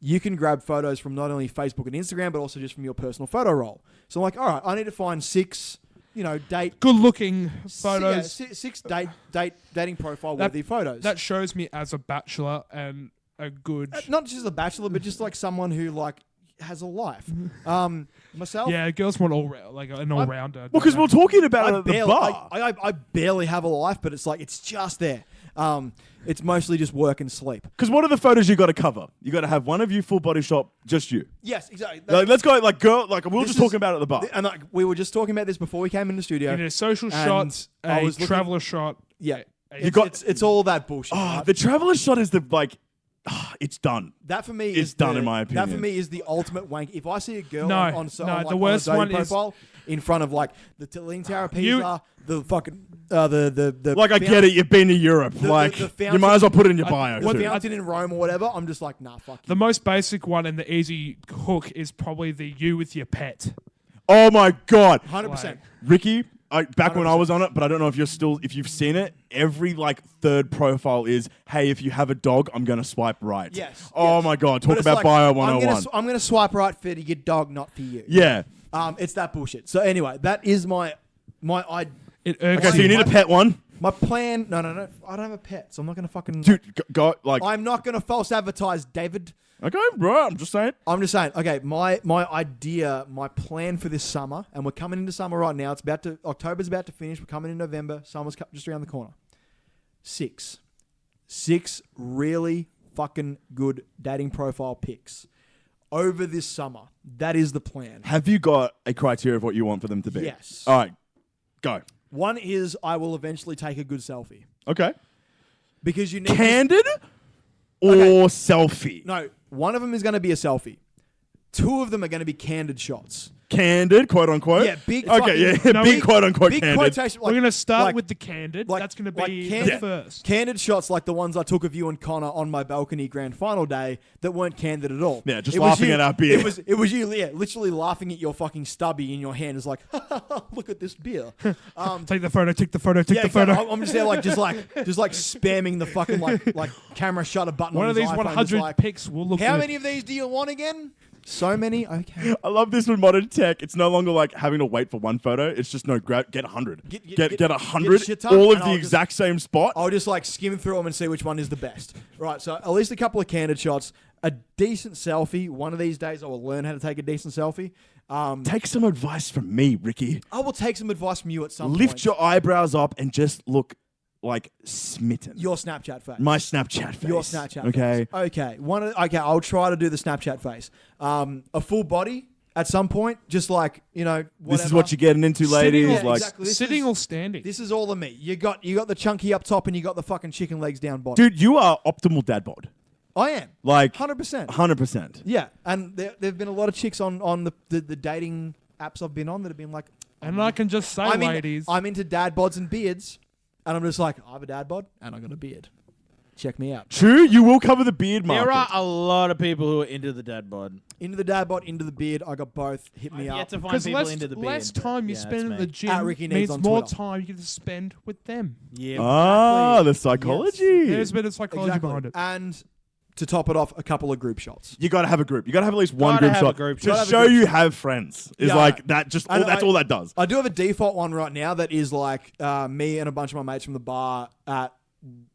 you can grab photos from not only Facebook and Instagram, but also just from your personal photo roll. So I'm like, all right, I need to find six, date
Good-looking photos.
six dating profile worthy photos.
That shows me as a bachelor and a good.
Not just a bachelor, but just like someone who like has a life. Myself,
Yeah, girls want an all-rounder.
Well, because we're talking about it
I
at the
barely,
bar.
I barely have a life, but it's like it's just there. It's mostly just work and sleep.
Because what are the photos you got to cover? You got to have one of you full body shot, just you.
Yes, exactly.
Like, let's go like girl. Like we were
This
just
is-
talking about it at the bar.
And like, we were just talking about this before we came in the studio.
You need a social
And
shot,
I
a
was looking-
traveler shot.
Yeah,
You
it's all that bullshit.
Oh,
right?
the traveler shot is the it's done.
That for me
It's
is
done
the-
in my
That for
opinion.
me is the ultimate wank. If I see a girl
No,
on
no,
like,
the
on
worst
a dating
one is-
profile in front of like the Leaning Tower of
You-
Pisa, the fucking the
Like I get it, you've been to Europe.
the
like
fountain-
you might as well put it in your bio.
the
too.
fountain in Rome or whatever. I'm just like, nah, fuck you.
The most basic one and the easy hook is probably the you with your pet.
Oh my god,
100%.
Ricky. Back when I
100%.
was on it, but I don't know if you've seen it. Every like third profile is, hey, if you have a dog, I'm gonna swipe right.
Yes.
Oh
yes.
my god,
But
talk
it's
about
like,
bio
I'm
101.
gonna swipe right for your dog, not for you.
Yeah.
It's that bullshit. So anyway, that is my
It irks
Okay, so you need a pet one,
my plan. No. I don't have a pet, so I'm not gonna fucking.
dude. Go like.
I'm not gonna false advertise, David.
Okay, bro. I'm just saying.
I'm just saying. Okay, my idea, my plan for this summer, and we're coming into summer right now. October's about to finish. We're coming in November. Summer's just around the corner. Six really fucking good dating profile pics over this summer. That is the plan.
Have you got a criteria of what you want for them to be?
Yes.
All right, go.
One is I will eventually take a good selfie.
Okay.
Because you need...
Candid or
Okay.
selfie?
No, one of them is going to be a selfie. Two of them are going to be candid shots.
Candid, quote unquote.
Yeah, big.
Okay,
fucking-
yeah, big quote unquote
Big
candid.
quotation.
We're going to start
like-
with the candid.
like-
That's going to
like
be
candid-
the first.
Candid shots like the ones I took of you and Connor on my balcony grand final day that weren't candid at all.
Yeah, just
It was
laughing
you-
at our beer.
It was you, literally laughing at your fucking stubby in your hand. It's like, look at this beer.
Take the photo, take the photo, take the photo.
exactly. I'm just there just like spamming the fucking like camera shutter button.
One
on
of
his
these
iPhone,
100
just like,
pics will look
How
good.
many of these do you want again? So many. Okay.
I love this with modern tech. It's no longer like having to wait for one photo. It's just get 100. Get
a
100,
shit ton,
all of
and
the
I'll
exact same spot.
I'll just like skim through them and see which one is the best. Right, so at least a couple of candid shots, a decent selfie. One of these days I will learn how to take a decent selfie.
Take some advice from me, Ricky.
I will take some advice from you at some point.
Lift your eyebrows up and just look like smitten.
Your Snapchat face.
My Snapchat face.
Your Snapchat
Okay.
face. Okay. Okay, I'll try to do the Snapchat face. A full body at some point, just like, whatever.
This is what you're getting into, ladies.
Yeah,
like,
exactly. This
Sitting
is-
or standing?
This is all of me. You got the chunky up top and you got the fucking chicken legs down bottom.
dude, you are optimal dad bod.
I am.
Like
100%.
100%.
Yeah, and there've been a lot of chicks on the dating apps I've been on that have been like,
And I can just say, ladies,
I'm into dad bods and beards, and I'm just like, I have a dad bod and I got a beard. Check me out.
True, you will cover the beard market.
There are a lot of people who are into the dad bod.
Into the dad bod, into the beard. I got both. Hit me
I've
up.
yet to find
because
people
less,
into the beard.
less
but
time you
yeah,
spend
that's
at the
me.
gym
At Ricki Needs
means
on
more
Twitter.
time you get to spend with them.
Yeah,
Ah,
exactly.
the psychology.
There's a bit of psychology
Exactly.
behind it.
And to top it off, a couple of group shots.
You gotta have a group. You gotta have at least one
Gotta
group
have a
shot
group
to
shot.
Gotta have a
show
group
you
shot.
have friends. Is
Yeah,
like that. Just
and
that's
I-
all that does.
I do have a default one right now that is like me and a bunch of my mates from the bar at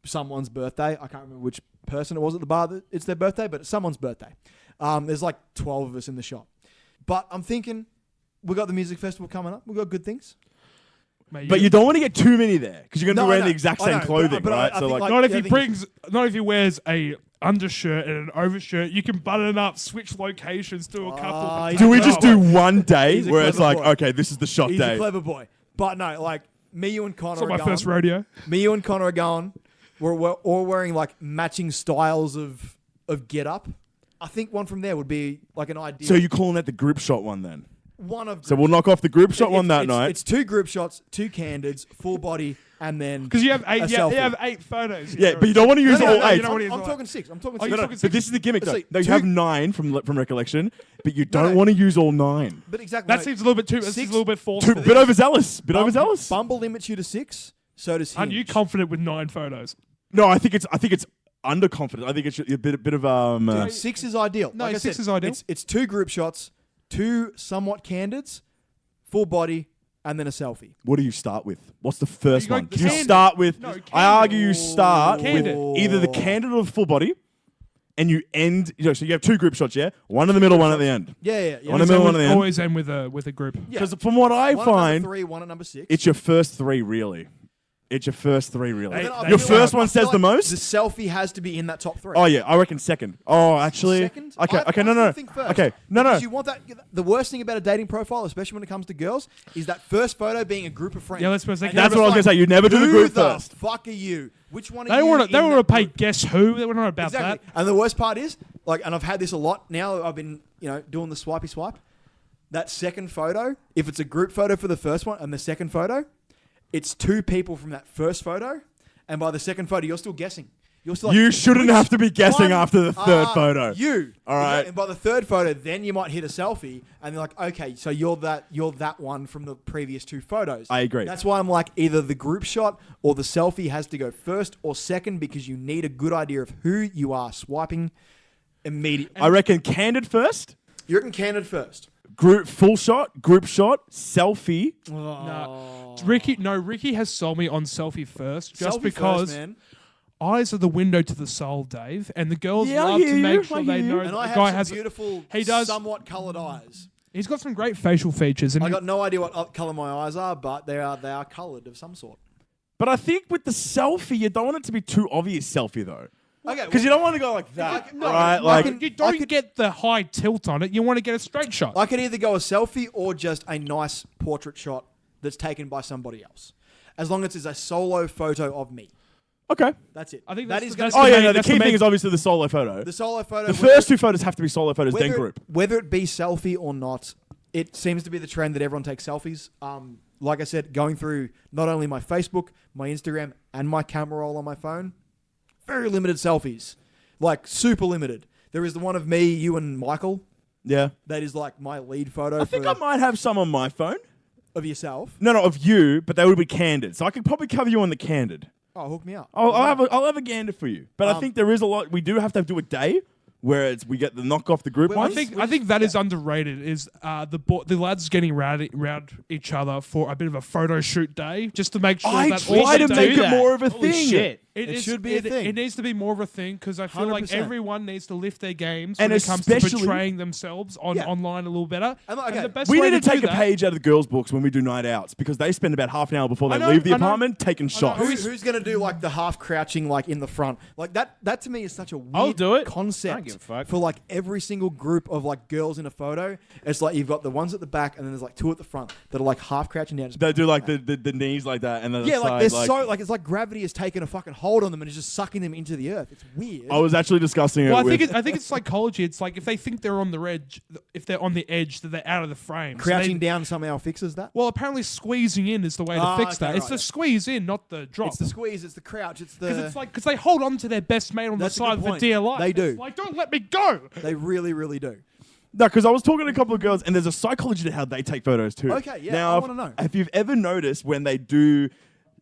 someone's birthday. I can't remember which person it was at the bar that it's their birthday, but it's someone's birthday. There's like 12 of us in the shop. But I'm thinking, we got the music festival coming up. We got good things.
Mate,
But you don't want to get too many there because you're gonna
No,
be
I
wearing
know.
the exact
I
same
know, but-
clothing,
but I
right? So
think,
like,
like-
not if
yeah,
he
I think
brings, not if he wears a undershirt and an overshirt. You can button up, switch locations, do a couple.
he's
do
a
we
clever
just
boy.
do one day
He's a
where it's
clever
like,
boy.
okay, this is the shot
He's
day?
a clever boy. But no, like me, you and Connor
It's not
are
my
going.
first rodeo.
Me, you and Connor are going. We're all wearing like matching styles of get up. I think one from there would be like an idea.
So you're calling that the group shot one then?
one of
So we'll knock off the group shot one that
it's,
night.
It's two group shots, two candids, full body, and then
Because you have eight.
a
You
selfie.
have 8 photos.
Yeah, but you don't want to use all
no,
eight.
you don't want to use
I'm
all
talking six. I'm talking
Oh,
six.
you're
No,
talking
but
six?
this is the gimmick though.
See,
No, you
two-
have 9 from recollection, but you don't
no.
want to use all 9.
But exactly.
That
no,
seems a little bit too. That
Six-
seems a little bit
Too,
forceful.
bit overzealous. Bit overzealous.
Bumble limits you to 6. So does
Aren't you
Hinge.
confident with 9 photos?
No, I think it's underconfident. I think it's a bit of
Dude, 6 is ideal.
No,
Like I
6
said,
is ideal.
It's two group shots, two somewhat candids, full body, and then a selfie.
What do you start with? What's the first
You go
one? You
candid.
start with.
No,
I
candid.
argue you start
Candid.
with either the candid or the full body, and you end. So you have 2 group shots, yeah. One in the middle, one at the end.
Yeah.
One in the middle, one at the end.
Always end with a group.
Yeah.
Because from what I
One at
find,
number 3, one at number 6.
it's your first 3 really. It's your first 3 really.
They-
Your
they-
first
I
one
feel
says the
like
most.
The selfie has to be in that top 3.
Oh yeah, I reckon second. Oh, actually,
Second?
okay,
I
no,
still think first.
okay, no.
Because you want that. The worst thing about a dating profile, especially when it comes to girls, is that first photo being a group of friends.
Yeah, let's suppose they
And
can-
That's
you're
what I was
just
gonna say. You never do the
who
group
the
first.
fuck are you? Which one are
They
you?
want to. They
in
want to
that
pay
group?
guess who. They want to know about
Exactly.
that.
And the worst part is, like, and I've had this a lot now. I've been, doing the swipey swipe. That second photo, if it's a group photo for the first one and the second photo, it's 2 people from that first photo, and by the second photo, you're still guessing. You're still like,
You shouldn't
which
have to be guessing
one
after the third
are
photo.
You.
All right.
And by the third photo, then you might hit a selfie, and they're like, okay, so you're that one from the previous 2 photos.
I agree.
That's why I'm like, either the group shot or the selfie has to go first or second, because you need a good idea of who you are swiping immediately.
I reckon candid first,
You reckon candid first?
group full shot, group shot, selfie.
No, Ricki has sold me on selfie first, just
Selfie
because
first, man.
eyes are the window to the soul, Dave, and the girls
Yeah, I
love
hear
to
you,
make
I
sure
hear
they
you.
know
And
the
I have
guy
some
has.
beautiful,
he does-
somewhat coloured eyes.
He's got some great facial features, and
I got no idea what colour my eyes are, but they are coloured of some sort.
But I think with the selfie, you don't want it to be too obvious selfie though.
Okay,
Because you don't want to go like that,
No,
right?
like,
Like,
you don't get the high tilt on it. You want to get a straight shot.
I could either go a selfie or just a nice portrait shot that's taken by somebody else, as long as it's a solo photo of me.
okay.
That's it.
I think
that
that's
is
the-
going
that's
Oh
the
yeah,
main-
no. The
that's the
key
main-
thing is obviously the solo photo.
the solo photo.
The first two photos have to be solo photos, then group.
Whether it be selfie or not, it seems to be the trend that everyone takes selfies. Like I said, going through not only my Facebook, my Instagram, and my camera roll on my phone, very limited selfies. Like, super limited. There is the one of me, you, and Michael.
Yeah.
That is like my lead photo
I think I might have some on my phone.
of yourself.
No, of you, but they would be candid. So I could probably cover you on the candid.
Oh, hook me up.
I'll have a gander for you. But I think there is a lot. We do have to do a day where we get the knock off the group
Well,
ones.
I think that is underrated. Is the lads getting round each other for a bit of a photo shoot day, just to make sure
I
that
try to
all
make
do
it more of a
Holy
thing.
shit.
It should be a thing.
It needs to be more of a thing because I feel like
100%.
everyone needs to lift their games
And
when it comes to
especially-
portraying themselves online a little better.
And like,
And
okay,
the best
We
way
need to take
do
a
that-
page out of the girls' books when we do night outs because they spend about half an hour before they
I know,
leave the
I know.
apartment taking shots.
Who's going to do like the half crouching like in the front? Like that to me is such a weird
I'll do it. I don't
concept
give a fuck.
for like every single group of like girls in a photo. It's like you've got the ones at the back and then there's like two at the front that are like half crouching down. just
They do like the knees like that and then
yeah,
the
like
side,
they're so like it's like gravity has taken a fucking hold on them and is just sucking them into the earth. It's weird.
I was actually discussing it
Well,
with...
I think it's psychology. It's like if they think they're on the edge, if they're on the edge, that they're out of the frame. So
Crouching
they-
down somehow fixes that.
Well, apparently squeezing in is the way to
Ah,
fix
okay,
that. It's
right,
the
yeah.
squeeze in, not the drop.
It's the squeeze. It's the crouch. It's
Because
the.
it's like because they hold on to their best mate on
That's
the
a
side
good
for
point.
dear life.
They do.
It's like, don't let me go.
They really, really do.
No, because I was talking to a couple of girls, and there's a psychology to how they take photos too.
Okay, yeah,
Now,
I
if-
wanna know.
If you've ever noticed when they do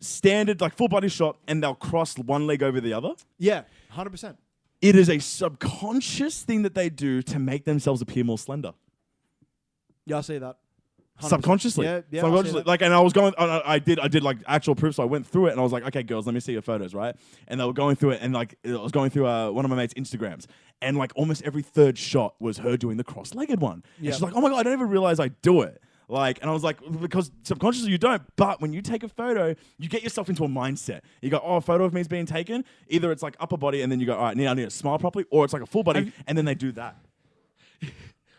standard, like full body shot, and they'll cross one leg over the other,
Yeah, 100%.
it is a subconscious thing that they do to make themselves appear more slender.
Yeah, I see that. 100%.
Subconsciously,
Yeah, I see
subconsciously.
that.
Like, and I was going, I did like actual proof. So I went through it, and I was like, okay, girls, let me see your photos, right? And they were going through it, and like I was going through one of my mates' Instagrams, and like almost every third shot was her doing the cross-legged one.
Yeah.
And she's like, oh my god, I don't even realize I do it. Like, and I was like, because subconsciously you don't, but when you take a photo, you get yourself into a mindset. You go, oh, a photo of me is being taken. Either it's like upper body, and then you go, all right, I need to smile properly, or it's like a full body, and then they do that.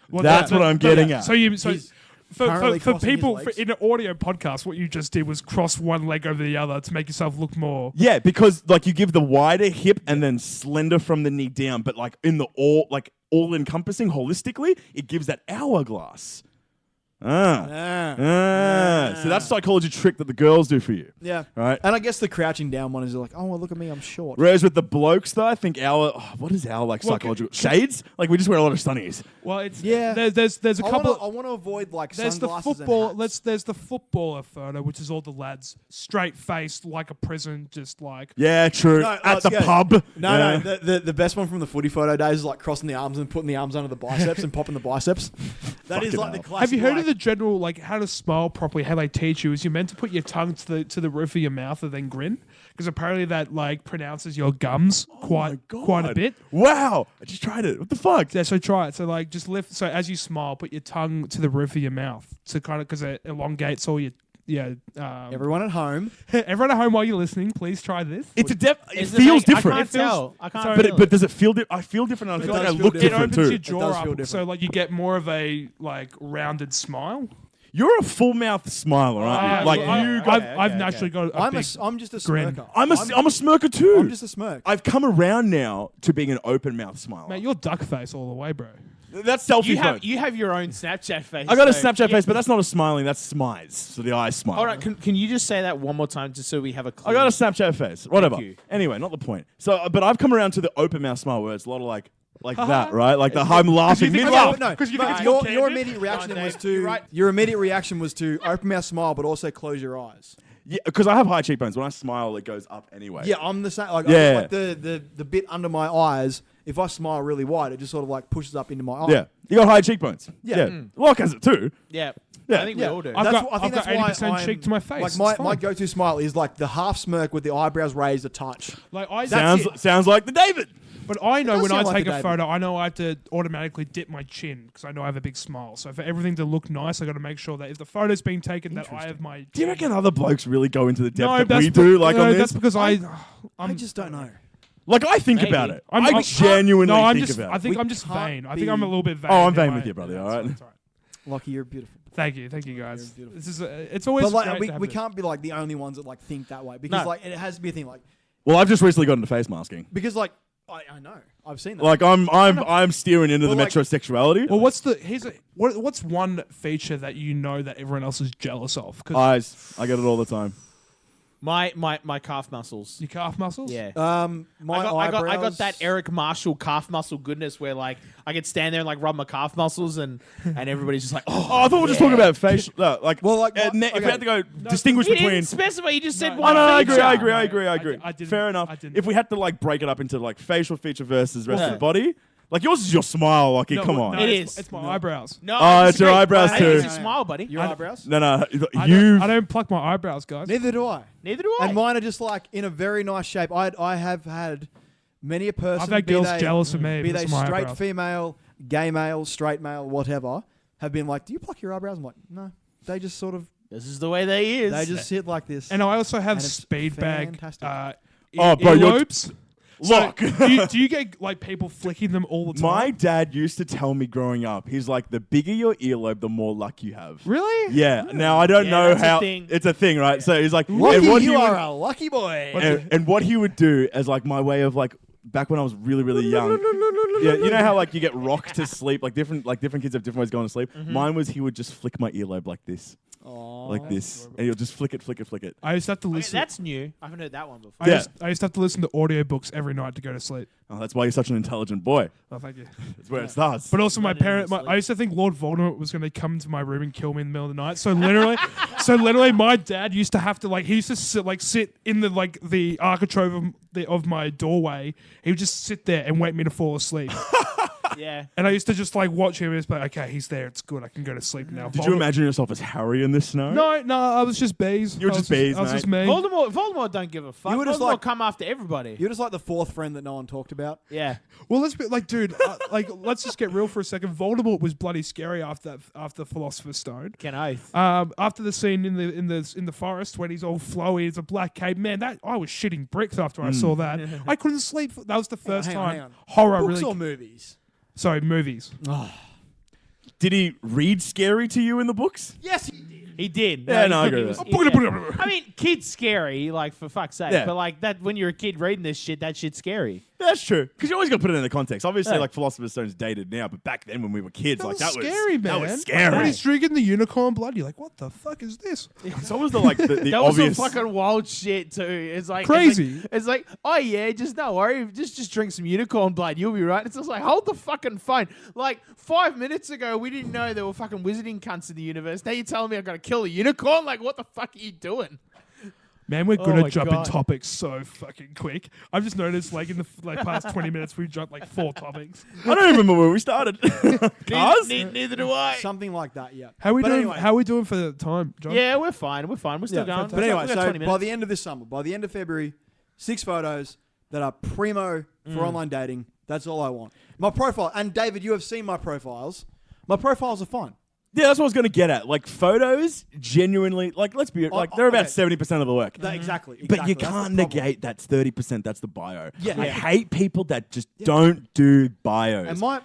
Well,
That's what I'm getting at.
So
He's currently
for
crossing his
people
legs.
in an audio podcast, what you just did was cross one leg over the other to make yourself look more.
Yeah, because like you give the wider hip and then slender from the knee down, but like in the all encompassing holistically, it gives that hourglass. So that's psychology trick that the girls do for you.
Yeah.
Right.
And I guess the crouching down one is like, oh, well, look at me, I'm short.
Whereas with the blokes though, I think what is our like
Well,
psychological shades? Like we just wear a lot of sunnies.
Well, it's
Yeah.
There's a couple.
I want to avoid like
There's the
sunglasses
football.
and hats.
There's the footballer photo, which is all the lads straight faced like a prison, just like.
Yeah, true.
No,
At
let's
the
go.
pub.
No,
Yeah.
no. The best one from the footy photo days is like crossing the arms and putting the arms under the biceps and popping the biceps. That is
Fucking
like the
hell.
classic.
Have you heard
like,
of the general like how to smile properly? How they teach you is you're meant to put your tongue to the roof of your mouth and then grin because apparently that like pronounces your gums quite a bit.
Wow. I just tried it. What the fuck?
Yeah, so try it. So like just lift. So as you smile, put your tongue to the roof of your mouth to kind of because it elongates all your
Everyone at home.
Everyone at home while you're listening, please try this.
It's a it
Is
feels
like-
different.
I can't tell. I can't
But
feel
but
it.
does it feel different? I feel different. And I
It
feel like I
does feel
look
It
different.
different
opens
too.
your
It does
jaw
feel
up,
different.
so like you get more of a like rounded smile.
You're a full mouth smiler, aren't you? Like you got.
I've naturally got.
I'm
big,
just a
grin.
smirker.
I'm a smirker too.
I'm just a smirk.
I've come around now to being an open mouth smiler.
mate, you're duck face all the way, bro.
That's selfie phone.
You have your own Snapchat face.
I got a
so-
Snapchat
yeah.
face, but that's not a smiling. That's smize. So the eyes smile.
All right, can you just say that one more time just so we have a clue?
I got a Snapchat face. Whatever.
you.
Anyway, not the point. So, but I've come around to the open mouth smile where it's a lot of like that, right? Like I'm laughing
think-
mid
Okay,
laugh.
no, 'cause you think it's
your
candid?
immediate reaction
Dave,
was to
you're right.
your immediate reaction was to open mouth smile, but also close your eyes.
Yeah, because I have high cheekbones. When I smile, it goes up anyway.
Yeah, I'm the same. Like,
Yeah.
like the bit under my eyes. If I smile really wide, it just sort of like pushes up into my eye.
Yeah. You got high cheekbones.
Yeah.
Locke has it too.
Yeah.
Yeah.
I think we all do.
I've
That's
got-
I think
I've got
that's why
80%
I'm-
cheek to my face.
Like
It's
my
fine.
go-to smile is like the half smirk with the eyebrows raised a touch.
Like I
Sounds like the David.
But I know
does
when I
sound like
take
a
a
David.
photo, I know I have to automatically dip my chin because I know I have a big smile. So for everything to look nice, I got to make sure that if the photo's being taken, that I have my.
Do you reckon other blokes really go into the depth
No,
that
that's
we do? Like
no,
on this.
that's because
I
I'm
just don't know.
Like I think
Maybe.
about it.
I'm
I genuinely
no,
think about it.
I think
We
I'm just
can't
vain. I
be-
think I'm a little bit vain.
Oh, I'm
in
vain
my-
with you, brother,
Yeah,
all
that's
right?
that's all right.
Lucky, you're beautiful.
Thank you guys.
You're beautiful.
This is it's always
But like,
great
we,
to have
we
this.
can't be like the only ones that like think that way because
No.
like it has to be a thing like
Well, I've just recently got into face masking.
because like I know I've seen that.
Like I'm steering into
Well,
the
like-
metrosexuality.
Well, what's one feature that you know that everyone else is jealous of? 'Cause
Eyes. I get it all the time.
My calf muscles.
your calf muscles.
Yeah.
My
I got
eyebrows.
that Eric Marshall calf muscle goodness where like I could stand there and like rub my calf muscles and everybody's just like,
Oh, I thought we were just talking about facial. No, like,
Well, like,
if we
okay.
had to go distinguish
You
between.
didn't specify. You just said
No,
one.
Oh, no, I
feature.
agree.
No, I didn't.
Fair enough.
I didn't.
If we had to like break it up into like facial feature versus rest of
Yeah.
the body, like yours is your smile, Lucky.
No,
come
no,
on.
It
it's,
is.
It's my eyebrows.
No,
Oh,
I
it's your
disagree.
eyebrows
I think it's
too.
your smile, buddy.
Your eyebrows.
No,
I don't pluck my eyebrows, guys.
Neither do I.
Neither do I.
And mine are just like in a very nice shape. I have had many a person.
I've had
be
girls
they-
jealous of me.
Be
because
they
of my
straight
eyebrows.
female, gay male, straight male, whatever, have been like, "Do you pluck your eyebrows?" I'm like, "No." They just sort of
This is the way they is.
they just sit like this.
And I also have
And it's
speed bag.
fantastic.
Oh, bro, you're-
earlobes.
Look.
do you get like people flicking them all the time?
My dad used to tell me growing up, he's like, the bigger your earlobe, the more luck you have.
Really?
Yeah. Now I don't
Yeah,
know
that's a
how
thing.
it's a thing, right? So he's like,
lucky
and what he
you
would,
are a lucky boy.
and what he would do as like my way of like back when I was really really young. Yeah, you know how like you get rocked to sleep, like different kids have different ways of going to sleep. Mine was he would just flick my earlobe like this, like this, and he'll just flick it.
I used to have to
Okay,
listen.
that's new. I haven't heard that one before.
Yeah.
I used to have to listen to audiobooks every night to go to sleep.
Oh, that's why you're such an intelligent boy.
Oh, thank you.
That's where it starts.
But also, my
Running
parent.
in sleep.
I used to think Lord Voldemort was going to come to my room and kill me in the middle of the night. So literally, my dad used to have to he used to sit in the architrave of my doorway. He would just sit there and wait me to fall asleep.
Yeah.
And I used to just watch him and just be like, okay, he's there. It's good. I can go to sleep now.
Did you imagine yourself as Harry in this scenario?
No, I was just bees.
You were just bees,
I was
mate.
just me.
Voldemort don't give a fuck.
You were just
Voldemort
like-
come after everybody.
You're just like the fourth friend that no one talked about.
Yeah.
Well, let's be dude. Let's just get real for a second. Voldemort was bloody scary after Philosopher's Stone.
Can oath.
After the scene in the forest when he's all flowy, it's a black cape. Man, that I was shitting bricks after I saw that. I couldn't sleep. That was the first
Hang on,
time
hang on.
horror
Books
really.
or movies?
Sorry, movies.
Did he read scary to you in the books?
Yes, he did.
He did.
Yeah, no, I
he
agree
was-
with
that.
I mean, kid's scary, like for fuck's sake.
Yeah.
But like that, when you're a kid reading this shit, that shit's scary.
That's true. Because you always got to put it in the context. Obviously,
Yeah.
like Philosopher's Stone's dated now, but back then when we were kids,
That
like
was
that
scary,
was
man.
That was scary.
When he's drinking the unicorn blood, you're like, what the fuck is this?
So was the
That
obvious.
was some fucking wild shit too. It's like
Crazy.
It's like, oh yeah, just don't worry, just drink some unicorn blood, you'll be right. It's just like, hold the fucking phone. Like 5 minutes ago, we didn't know there were fucking wizarding cunts in the universe. Now you're telling me I gotta kill a unicorn? Like, what the fuck are you doing?
Man, we're good
Oh my
at jumping
God.
topics so fucking quick. I've just noticed, in the past 20 minutes, we've jumped 4 topics.
I don't remember where we started. Cars?
Neither do I.
Something like that. Yeah.
How we
But
doing?
anyway.
How we doing for the time, John?
Yeah, we're fine. We're fine. We're still
Yeah,
going.
fantastic.
But anyway,
We've got
so
20
by
minutes.
the end of this summer, by the end of February, 6 photos that are primo for online dating. That's all I want. My profile, and David, you have seen my profiles. My profiles are fine.
Yeah, that's what I was going to get at. Like photos, genuinely, let's be they're about
okay.
70% of the work.
Exactly.
But you
That's the
can't
problem.
negate that 30%. That's the bio.
Yeah.
I
Yeah.
hate people that just don't do bios.
And my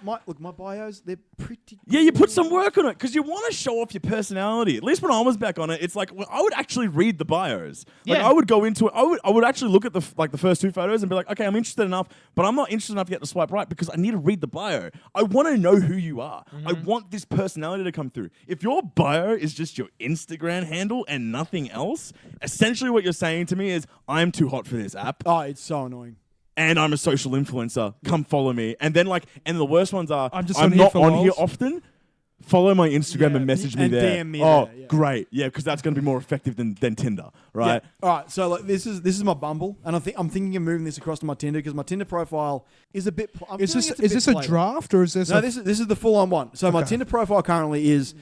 bios, they're pretty.
Yeah, you put some work on it because you want to show off your personality. At least when I was back on it, it's like I would actually read the bios. Like
Yeah.
I would go into it. I would actually look at the first 2 photos and be like, okay, I'm interested enough, but I'm not interested enough yet to swipe right because I need to read the bio. I want to know who you are. I want this personality to come through. If your bio is just your Instagram handle and nothing else, essentially what you're saying to me is I'm too hot for this app.
Oh, it's so annoying.
And I'm a social influencer. Come follow me. And then and the worst ones are
I'm just
I'm
on here
not
for
on here
lols.
often. Follow my Instagram
Yeah,
and message me
and
there.
DM me
oh,
there, yeah.
great. Yeah, because that's going to be more effective than Tinder, right?
Yeah. All right. So this is my Bumble, and I'm thinking of moving this across to my Tinder because my Tinder profile is a bit. I'm
Is
feeling
this
it's
is this a
bit
draft or is this?
No,
a
this is the full on one. So my
Okay.
Tinder profile currently is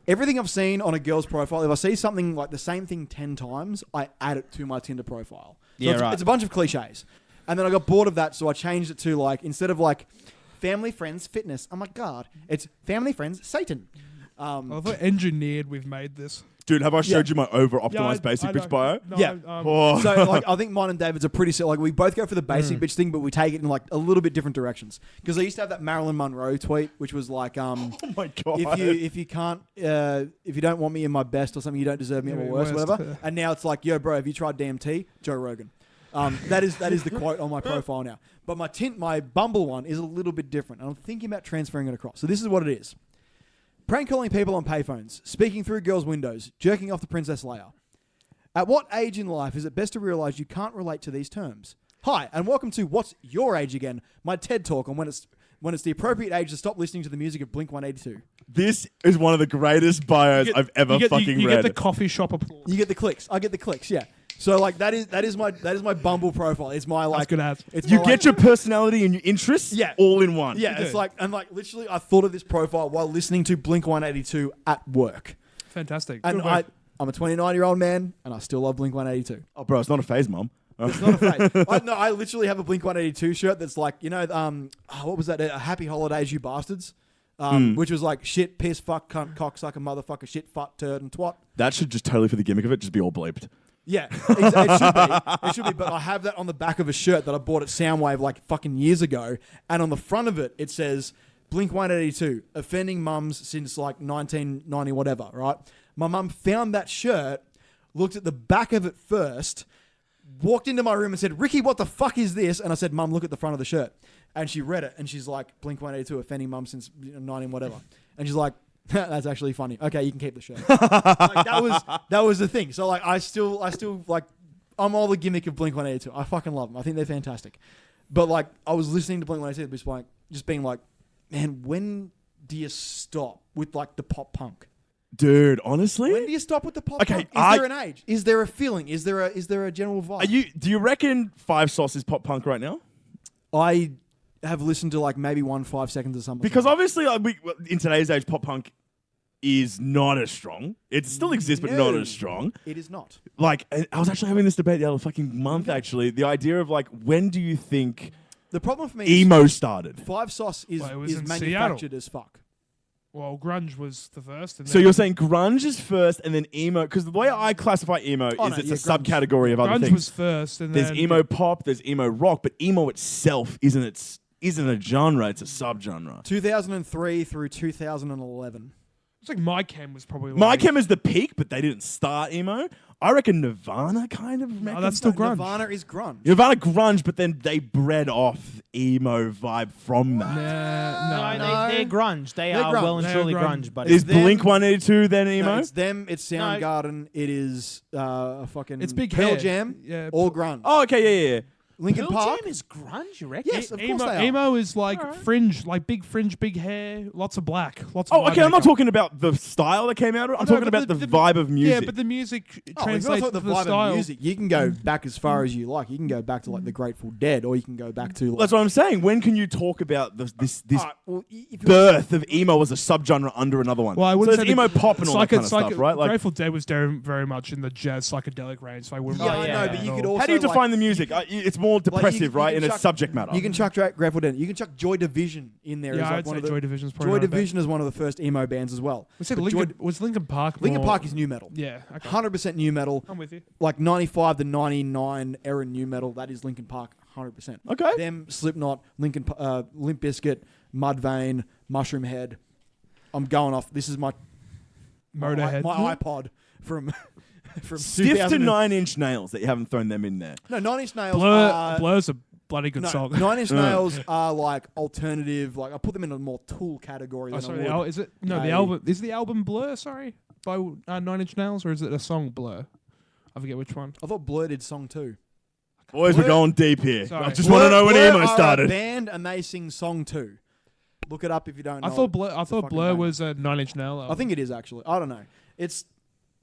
everything I've seen on a girl's profile. If I see something like the same thing 10 times, I add it to my Tinder profile. So
Yeah,
it's,
right.
it's a bunch of cliches. And then I got bored of that, so I changed it to instead of family, friends, fitness. I'm like, God, it's family, friends, Satan.
I thought engineered. We've made this.
Dude, have I showed you my over-optimized
I
basic
know.
bitch bio?
No,
Yeah.
Oh.
So like I think mine and David's are pretty like we both go for the basic bitch thing, but we take it in like a little bit different directions. Because I used to have that Marilyn Monroe tweet, which was like,
Oh my god!
if you can't if you don't want me in my best or something, you don't deserve me at my worst, whatever. And now it's like, yo, bro, have you tried DMT? Joe Rogan. That is the quote on my profile now. But my Bumble one is a little bit different. And I'm thinking about transferring it across. So this is what it is. Prank calling people on payphones, speaking through girls' windows, jerking off the Princess Leia. At what age in life is it best to realise you can't relate to these terms? Hi, and welcome to What's Your Age Again, my TED Talk on when it's the appropriate age to stop listening to the music of Blink-182.
This is one of the greatest bios I've ever fucking
you
read.
get the coffee shop applause.
You get the clicks. I get the clicks, yeah. So like that is my Bumble profile. It's my like
good ads.
It's
You
my,
get your personality and your interests
Yeah.
all in one.
yeah.
You
It's
do.
like literally I thought of this profile while listening to Blink-182 at work,
Fantastic.
and
Good work.
I'm a 29-year-old man and I still love Blink-182.
Oh, bro, it's not a phase, mom.
It's not a phase. I literally have a Blink-182 shirt that's like, what was that? Happy Holidays, you bastards. Which was like shit, piss, fuck, cunt, cocksucker, motherfucker, shit, fuck, turd, and twat.
That should just totally, for the gimmick of it, just be all bleeped.
Yeah, it should be. It should be. But I have that on the back of a shirt that I bought at Soundwave like fucking years ago, and on the front of it, it says Blink-182, offending mums since like 1990 whatever. Right? My mum found that shirt, looked at the back of it first, walked into my room and said, "Ricki, what the fuck is this?" And I said, "Mum, look at the front of the shirt." And she read it, and she's like, Blink-182, offending mum since 19 whatever. And she's like, that's actually funny. Okay, you can keep the shirt. Like, that was the thing. So like, I still like, I'm all the gimmick of Blink-182. I fucking love them. I think they're fantastic. But like, I was listening to Blink-182, just being like, man, when do you stop with like the pop punk?
Dude, honestly?
When do you stop with the pop
Okay,
punk? Is there an age? Is there a feeling? Is there a general vibe?
Do you reckon Five Sauce is pop punk right now?
I have listened to like maybe 5 seconds or something.
Because obviously, in today's age, pop punk is not as strong. It still exists, but not as strong.
It is not.
Like, I was actually having this debate the other fucking month, actually. The idea of, like, when do you think
The problem for me
emo started?
is Five Sauce is,
Well, it was
is
in
manufactured as fuck.
Well, grunge was the first. And
So
then
you're saying grunge is first and then emo? Because the way I classify emo is
no,
it's
yeah,
a
grunge.
subcategory of other
grunge
things.
was first, and
There's
then
emo pop, there's emo rock, but emo itself isn't a genre, it's a subgenre.
2003 through 2011.
It's like My Chem was probably
My
like,
Chem is the peak, but they didn't start emo. I reckon Nirvana kind of.
Oh, that's still grunge.
Nirvana is grunge.
Nirvana grunge, but then they bred off emo vibe from that.
They're grunge. They're
grunge.
well and
They're
truly
grunge.
grunge, but
Is
them-
Blink-182 then emo?
No, it's them. It's Soundgarden. It is fucking.
It's big
Pearl
hair.
Jam.
Yeah,
all grunge.
Oh, okay, yeah.
Linkin
Pearl
Park.
Jam is grunge, you reckon?
Yes, of course
emo,
they are.
emo is like fringe, like big fringe, big hair, lots of black, lots of.
Oh,
eye
okay. I'm not
makeup.
talking about the style that came out of it. I'm
No,
talking
but
about the vibe of music.
Yeah, but the music
Oh, if you're not
translates
talking
to
the
the
vibe
style.
of music, you can go back as far as you like. You can go back to like the Grateful Dead, or you can go back to. Like,
That's what I'm saying. When can you talk about this
Alright, well, if you-
birth of emo as a subgenre under another one?
Well, I
so
wouldn't
there's
say
emo pop and all that kind of stuff, right? Like,
Grateful Dead was very much in the jazz psychedelic range, so I wouldn't.
Yeah,
really
I
say
know,
that
but
at
you could
all.
also.
how do you
like,
define the music? It's more depressive, right?
can
In a
chuck-
subject matter.
You can chuck Grateful Dead. You can chuck Joy Division in there.
Yeah,
as like
I'd
one
say
of the,
Joy Division's probably
Joy
not bad.
Division is one of the first emo bands as well.
Was it
But
Linkin Park?
Linkin
more-
Park is new metal.
Yeah, okay.
100% new metal.
I'm with you.
Like 95 to 99 era new metal. That is Linkin Park. 100%.
Okay.
Them, Slipknot, Limp Bizkit, Mudvayne, Mushroom Head. I'm going off. This is my
Motorhead.
my iPod from
Stiff
2000
to
and-
9 Inch Nails that you haven't thrown them in there.
No, 9 Inch Nails.
Blur's a bloody good
no,
song.
9 Inch Nails are like alternative. Like I put them in a more Tool category
Oh,
than
sorry,
I would.
is it? No,
a-
the album is the album Blur. Sorry, by 9 Inch Nails, or is it a song Blur? I forget which one.
I thought Blur did song 2.
Boys, we're
Blur-
going deep here.
Sorry.
I just want to know when
Blur
emo
are
started.
A band and they sing song 2. Look it up if you don't know.
I thought
it.
Blur. I
It's a
thought
fucking
Blur
banger.
was a 9 Inch Nail.
I think it is actually. I don't know. It's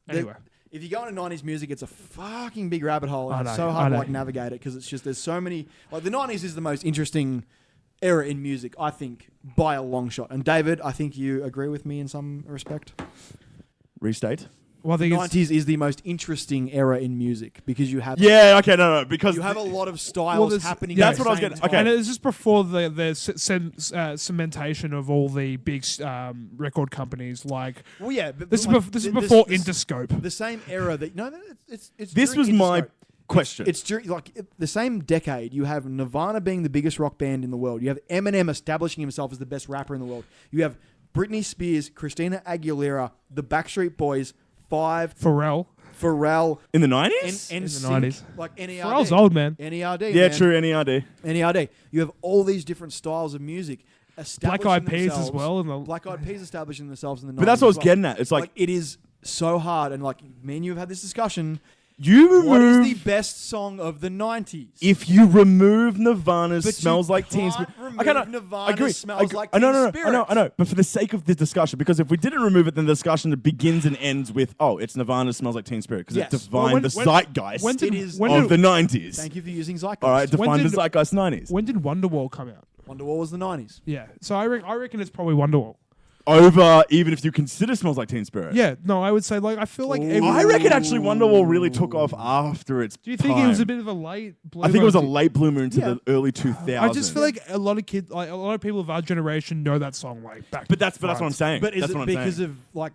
Anyway.
If you go into 90s music, it's a fucking big rabbit hole. And
I
it's
know,
so
I
hard to
know.
like navigate it because it's just there's so many. Like the 90s is the most interesting era in music, I think, by a long shot. And David, I think you agree with me in some respect.
Restate.
Well, I
the
think it's-
90s is the most interesting era in music because you have
Yeah, okay, no, because
you have a lot of styles
Well, there's-
happening.
yeah,
at
that's
the
what I was
same
getting-
time.
okay.
And it's just before the cementation of all the big record companies. Like
Well, yeah, but
this
like,
is before
this-
Interscope.
the same era that it's
this
during
was my
Interscope.
question.
It's during the same decade. You have Nirvana being the biggest rock band in the world. You have Eminem establishing himself as the best rapper in the world. You have Britney Spears, Christina Aguilera, the Backstreet Boys, Five,
Pharrell
Pharrell,
in the 90s?
and
in the 90s.
like NERD.
Pharrell's old, man.
NERD.
Yeah,
man.
true, NERD.
NERD. You have all these different styles of music.
Black Eyed Peas as well. And the,
Black Eyed Peas establishing themselves in the 90s.
But that's what I was
as well.
getting at. It's like,
it is so hard, and like me and you have had this discussion.
you
What is
remove...
the best song of the 90s?
If you remove Nirvana's
But
Smells
you
Like Teen
can't
Spirit...
remove Nirvana's Smells Like Teen
No,
Spirit.
I know. But for the sake of this discussion, because if we didn't remove it, then the discussion begins and ends with, it's Nirvana Smells Like Teen Spirit, because
Yes.
it defined
Well,
the zeitgeist
when did-
It is-
when
of
did-
the 90s.
Thank you for using Zeitgeist.
All right,
When
defined the
did-
zeitgeist 90s.
when did Wonderwall come out?
Wonderwall was the 90s.
Yeah, so I reckon it's probably Wonderwall.
Over, even if you consider Smells Like Teen Spirit.
Yeah, no, I would say like I feel like.
Ooh.
I reckon actually Wonderwall really took off after its
Do you think
time.
it was a bit of a late bloomer?
I think it was a late bloomer into
Yeah.
the early 2000s.
I just feel like a lot of kids, like a lot of people of our generation, know that song like back.
But that's what I'm saying.
But is
that's
it
what I'm
because
saying.
of like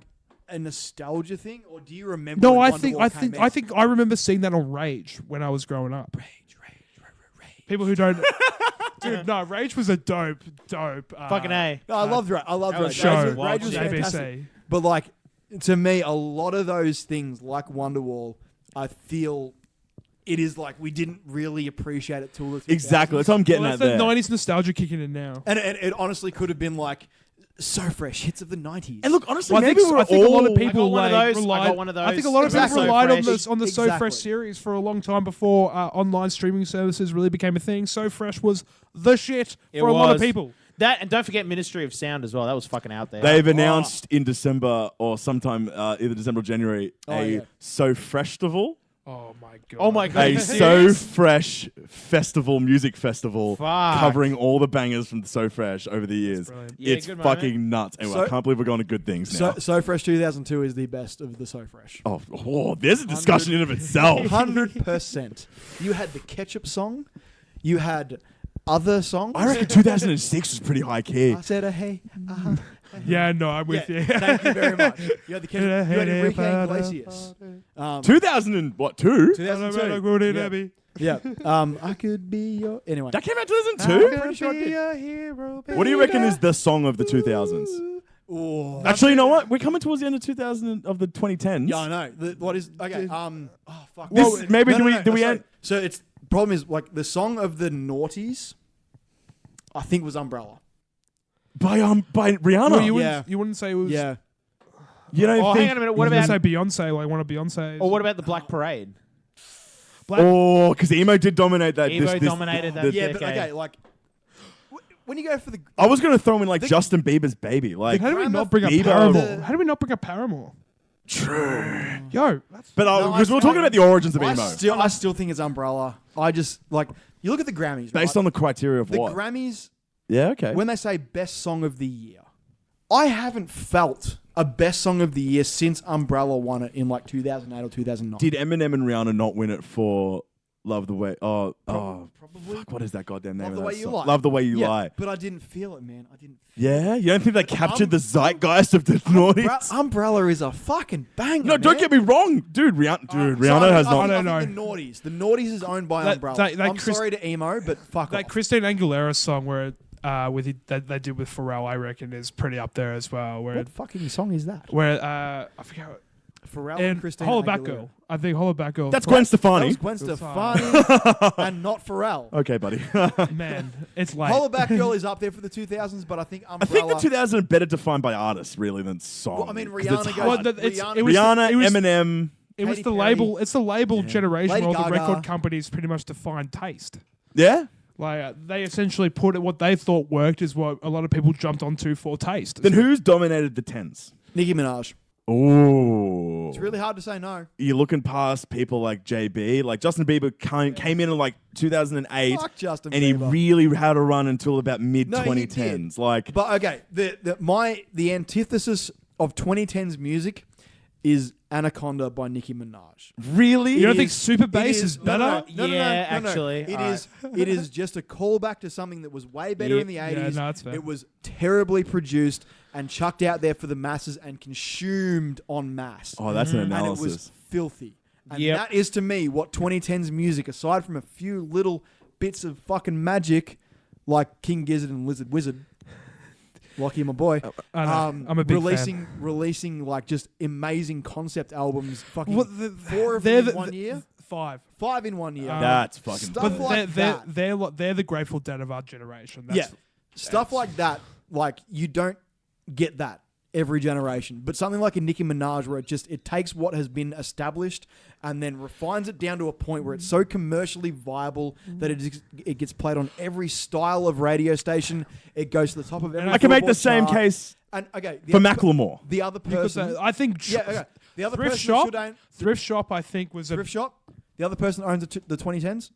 a nostalgia thing, or do you remember?
No,
when
I think
Wonderwall came out?
I remember seeing that on Rage when I was growing up. Rage. People who don't, dude, no, Rage was a dope.
Fucking A.
No, I loved Rage. I loved
that was
Rage.
show.
Rage was
Wild
fantastic.
ABC.
But like, to me, a lot of those things, like Wonderwall, I feel it is like we didn't really appreciate it till the 2000s.
Exactly. That's what I'm getting
Well,
at
that's the
there.
90s nostalgia kicking in now.
And it honestly could have been like So Fresh hits of the 90s.
And look, honestly,
Well,
maybe
I think a lot of
all-
people
one of
like,
those. I
relied.
got one of
I think a
those.
lot of
Exactly.
people relied
So
on the So
Exactly.
Fresh series for a long time before online streaming services really became a thing. So Fresh was the shit
It
for a lot of
was.
people.
That, and don't forget Ministry of Sound as well. That was fucking out there.
They've announced in December or sometime either December or January
yeah.
So Fresh-tival.
Oh my god.
Oh my God. Are
A
you
So
serious?
Fresh festival, music festival,
Fuck.
covering all the bangers from So Fresh over the years.
brilliant.
Yeah,
It's
good
fucking
moment.
nuts. Anyway,
So-
I can't believe we're going to good things now.
So Fresh 2002 is the best of the So Fresh.
Oh, there's a discussion in of itself.
100%. You had the Ketchup song. You had other songs.
I reckon 2006 was pretty high key.
I said, hey, uh-huh.
Yeah, no, I'm with
Yeah,
you.
thank you very much. You had the Ketchup. You had Enrique Iglesias.
2000 and what, 2?
2002. Yeah. I could be your... Anyway.
That came out 2002?
Pretty sure it did.
a hero,
What do you reckon is the song of the 2000s?
Oh.
Actually, you know what? We're coming towards the end of 2000 of the 2010s.
Yeah, I know. What is... Okay. Oh, fuck.
This- maybe do we
sorry.
end-
So it's... Problem is, like, the song of the noughties, I think was Umbrella.
By Rihanna.
Well,
Yeah.
you wouldn't say it was.
Yeah.
You don't
Oh,
think...
hang on a minute.
What
What
about
about?
say Beyonce? Like one of Beyonce's.
Or what about the Black Parade?
Black?
Oh, because emo did dominate that.
Emo dominated that.
Yeah,
decade.
but okay, like... When you go for the...
I was going to throw in like
The-
Justin Bieber's Baby. Like,
How do we
Grandma
not bring up
Bieber.
Paramore? How do we not bring up Paramore?
true.
Yo, that's
But
No,
because
I-
we're talking about the origins of emo.
I still think it's Umbrella. I just, like... You look at the Grammys,
Based
right?
on the criteria of
The
what?
Grammys,
Yeah, okay.
when they say best song of the year, I haven't felt a best song of the year since Umbrella won it in like 2008 or 2009.
Did Eminem and Rihanna not win it for Love the Way...
Probably.
Fuck, what is that goddamn name
Love
of
the
that
Way You
song?
Lie.
Love the Way You
Yeah,
Lie.
but I didn't feel it, man. I didn't.
Yeah? You don't think they captured the zeitgeist of the noughties?
Umbrella is a fucking banger.
No, don't get me wrong. Dude, Rihanna has not...
I don't know.
The Noughties. The Noughties is owned by
That-
Umbrella.
that
I'm
Chris-
sorry to emo, but fuck
that
off.
Christine Aguilera song where that they did with Pharrell. I reckon is pretty up there as well. Where
What fucking song is that?
I forget.
Pharrell and
And
Christine
Holla Back
Aguilera.
Girl. I think Holla Back Girl.
That's Gwen
That
Stefani.
was Gwen
Good
Stefani and not Pharrell.
Okay, buddy.
Man, it's late.
Holla Back Girl is up there for the 2000s, but I think Umbrella...
I think the 2000s are better defined by artists, really, than song.
Well, I mean,
'Cause
Rihanna
it's
goes-
hard.
Well,
Rihanna-
it was
Rihanna,
it was,
Eminem...
It was
Katy
the
Perry.
label. It's the label generation
Lady
where all the
Gaga.
record companies pretty much define taste.
Yeah?
Like they essentially put it what they thought worked is what a lot of people jumped onto for taste.
Then who's dominated the 10s?
Nicki Minaj.
Oh.
It's really hard to say no.
You're looking past people like JB. Like Justin Bieber came in like 2008
Fuck Justin
and he
Bieber.
really had a run until about mid
No, he
2010s. Like
But okay, the antithesis of 2010s music is Anaconda by Nicki Minaj.
Really?
You don't
It
think
is-
Super
it
Bass
is-
is better?
Actually.
It
All
is. It is just a callback to something that was way better in the
Yeah,
80s.
no, it's fair.
It was terribly produced and chucked out there for the masses and consumed en masse.
Oh, that's an
And it was
analysis.
filthy. And
Yep.
that is to me what 2010's music, aside from a few little bits of fucking magic, like King Gizzard and Lizard Wizard, Lockie, my boy.
I know. I'm a big fan.
Releasing like just amazing concept albums. Fucking
Well,
4 of
they're
them in
the-
1 year.
5.
5 in 1 year.
That's fucking.
Stuff
But
like that.
they're the Grateful Dead of our generation. That's,
Stuff like that, like you don't get that every generation. But something like a Nicki Minaj where it takes what has been established and then refines it down to a point where it's so commercially viable that it gets played on every style of radio station. It goes to the top of every
I can make the
Billboard
same
chart.
case
And okay,
for Macklemore.
the other
because
person,
I think
yeah, okay. The other
Thrift
person
Shop.
should own
Thrift Shop. I think was a
Thrift Shop. The other person that owns the 2010s,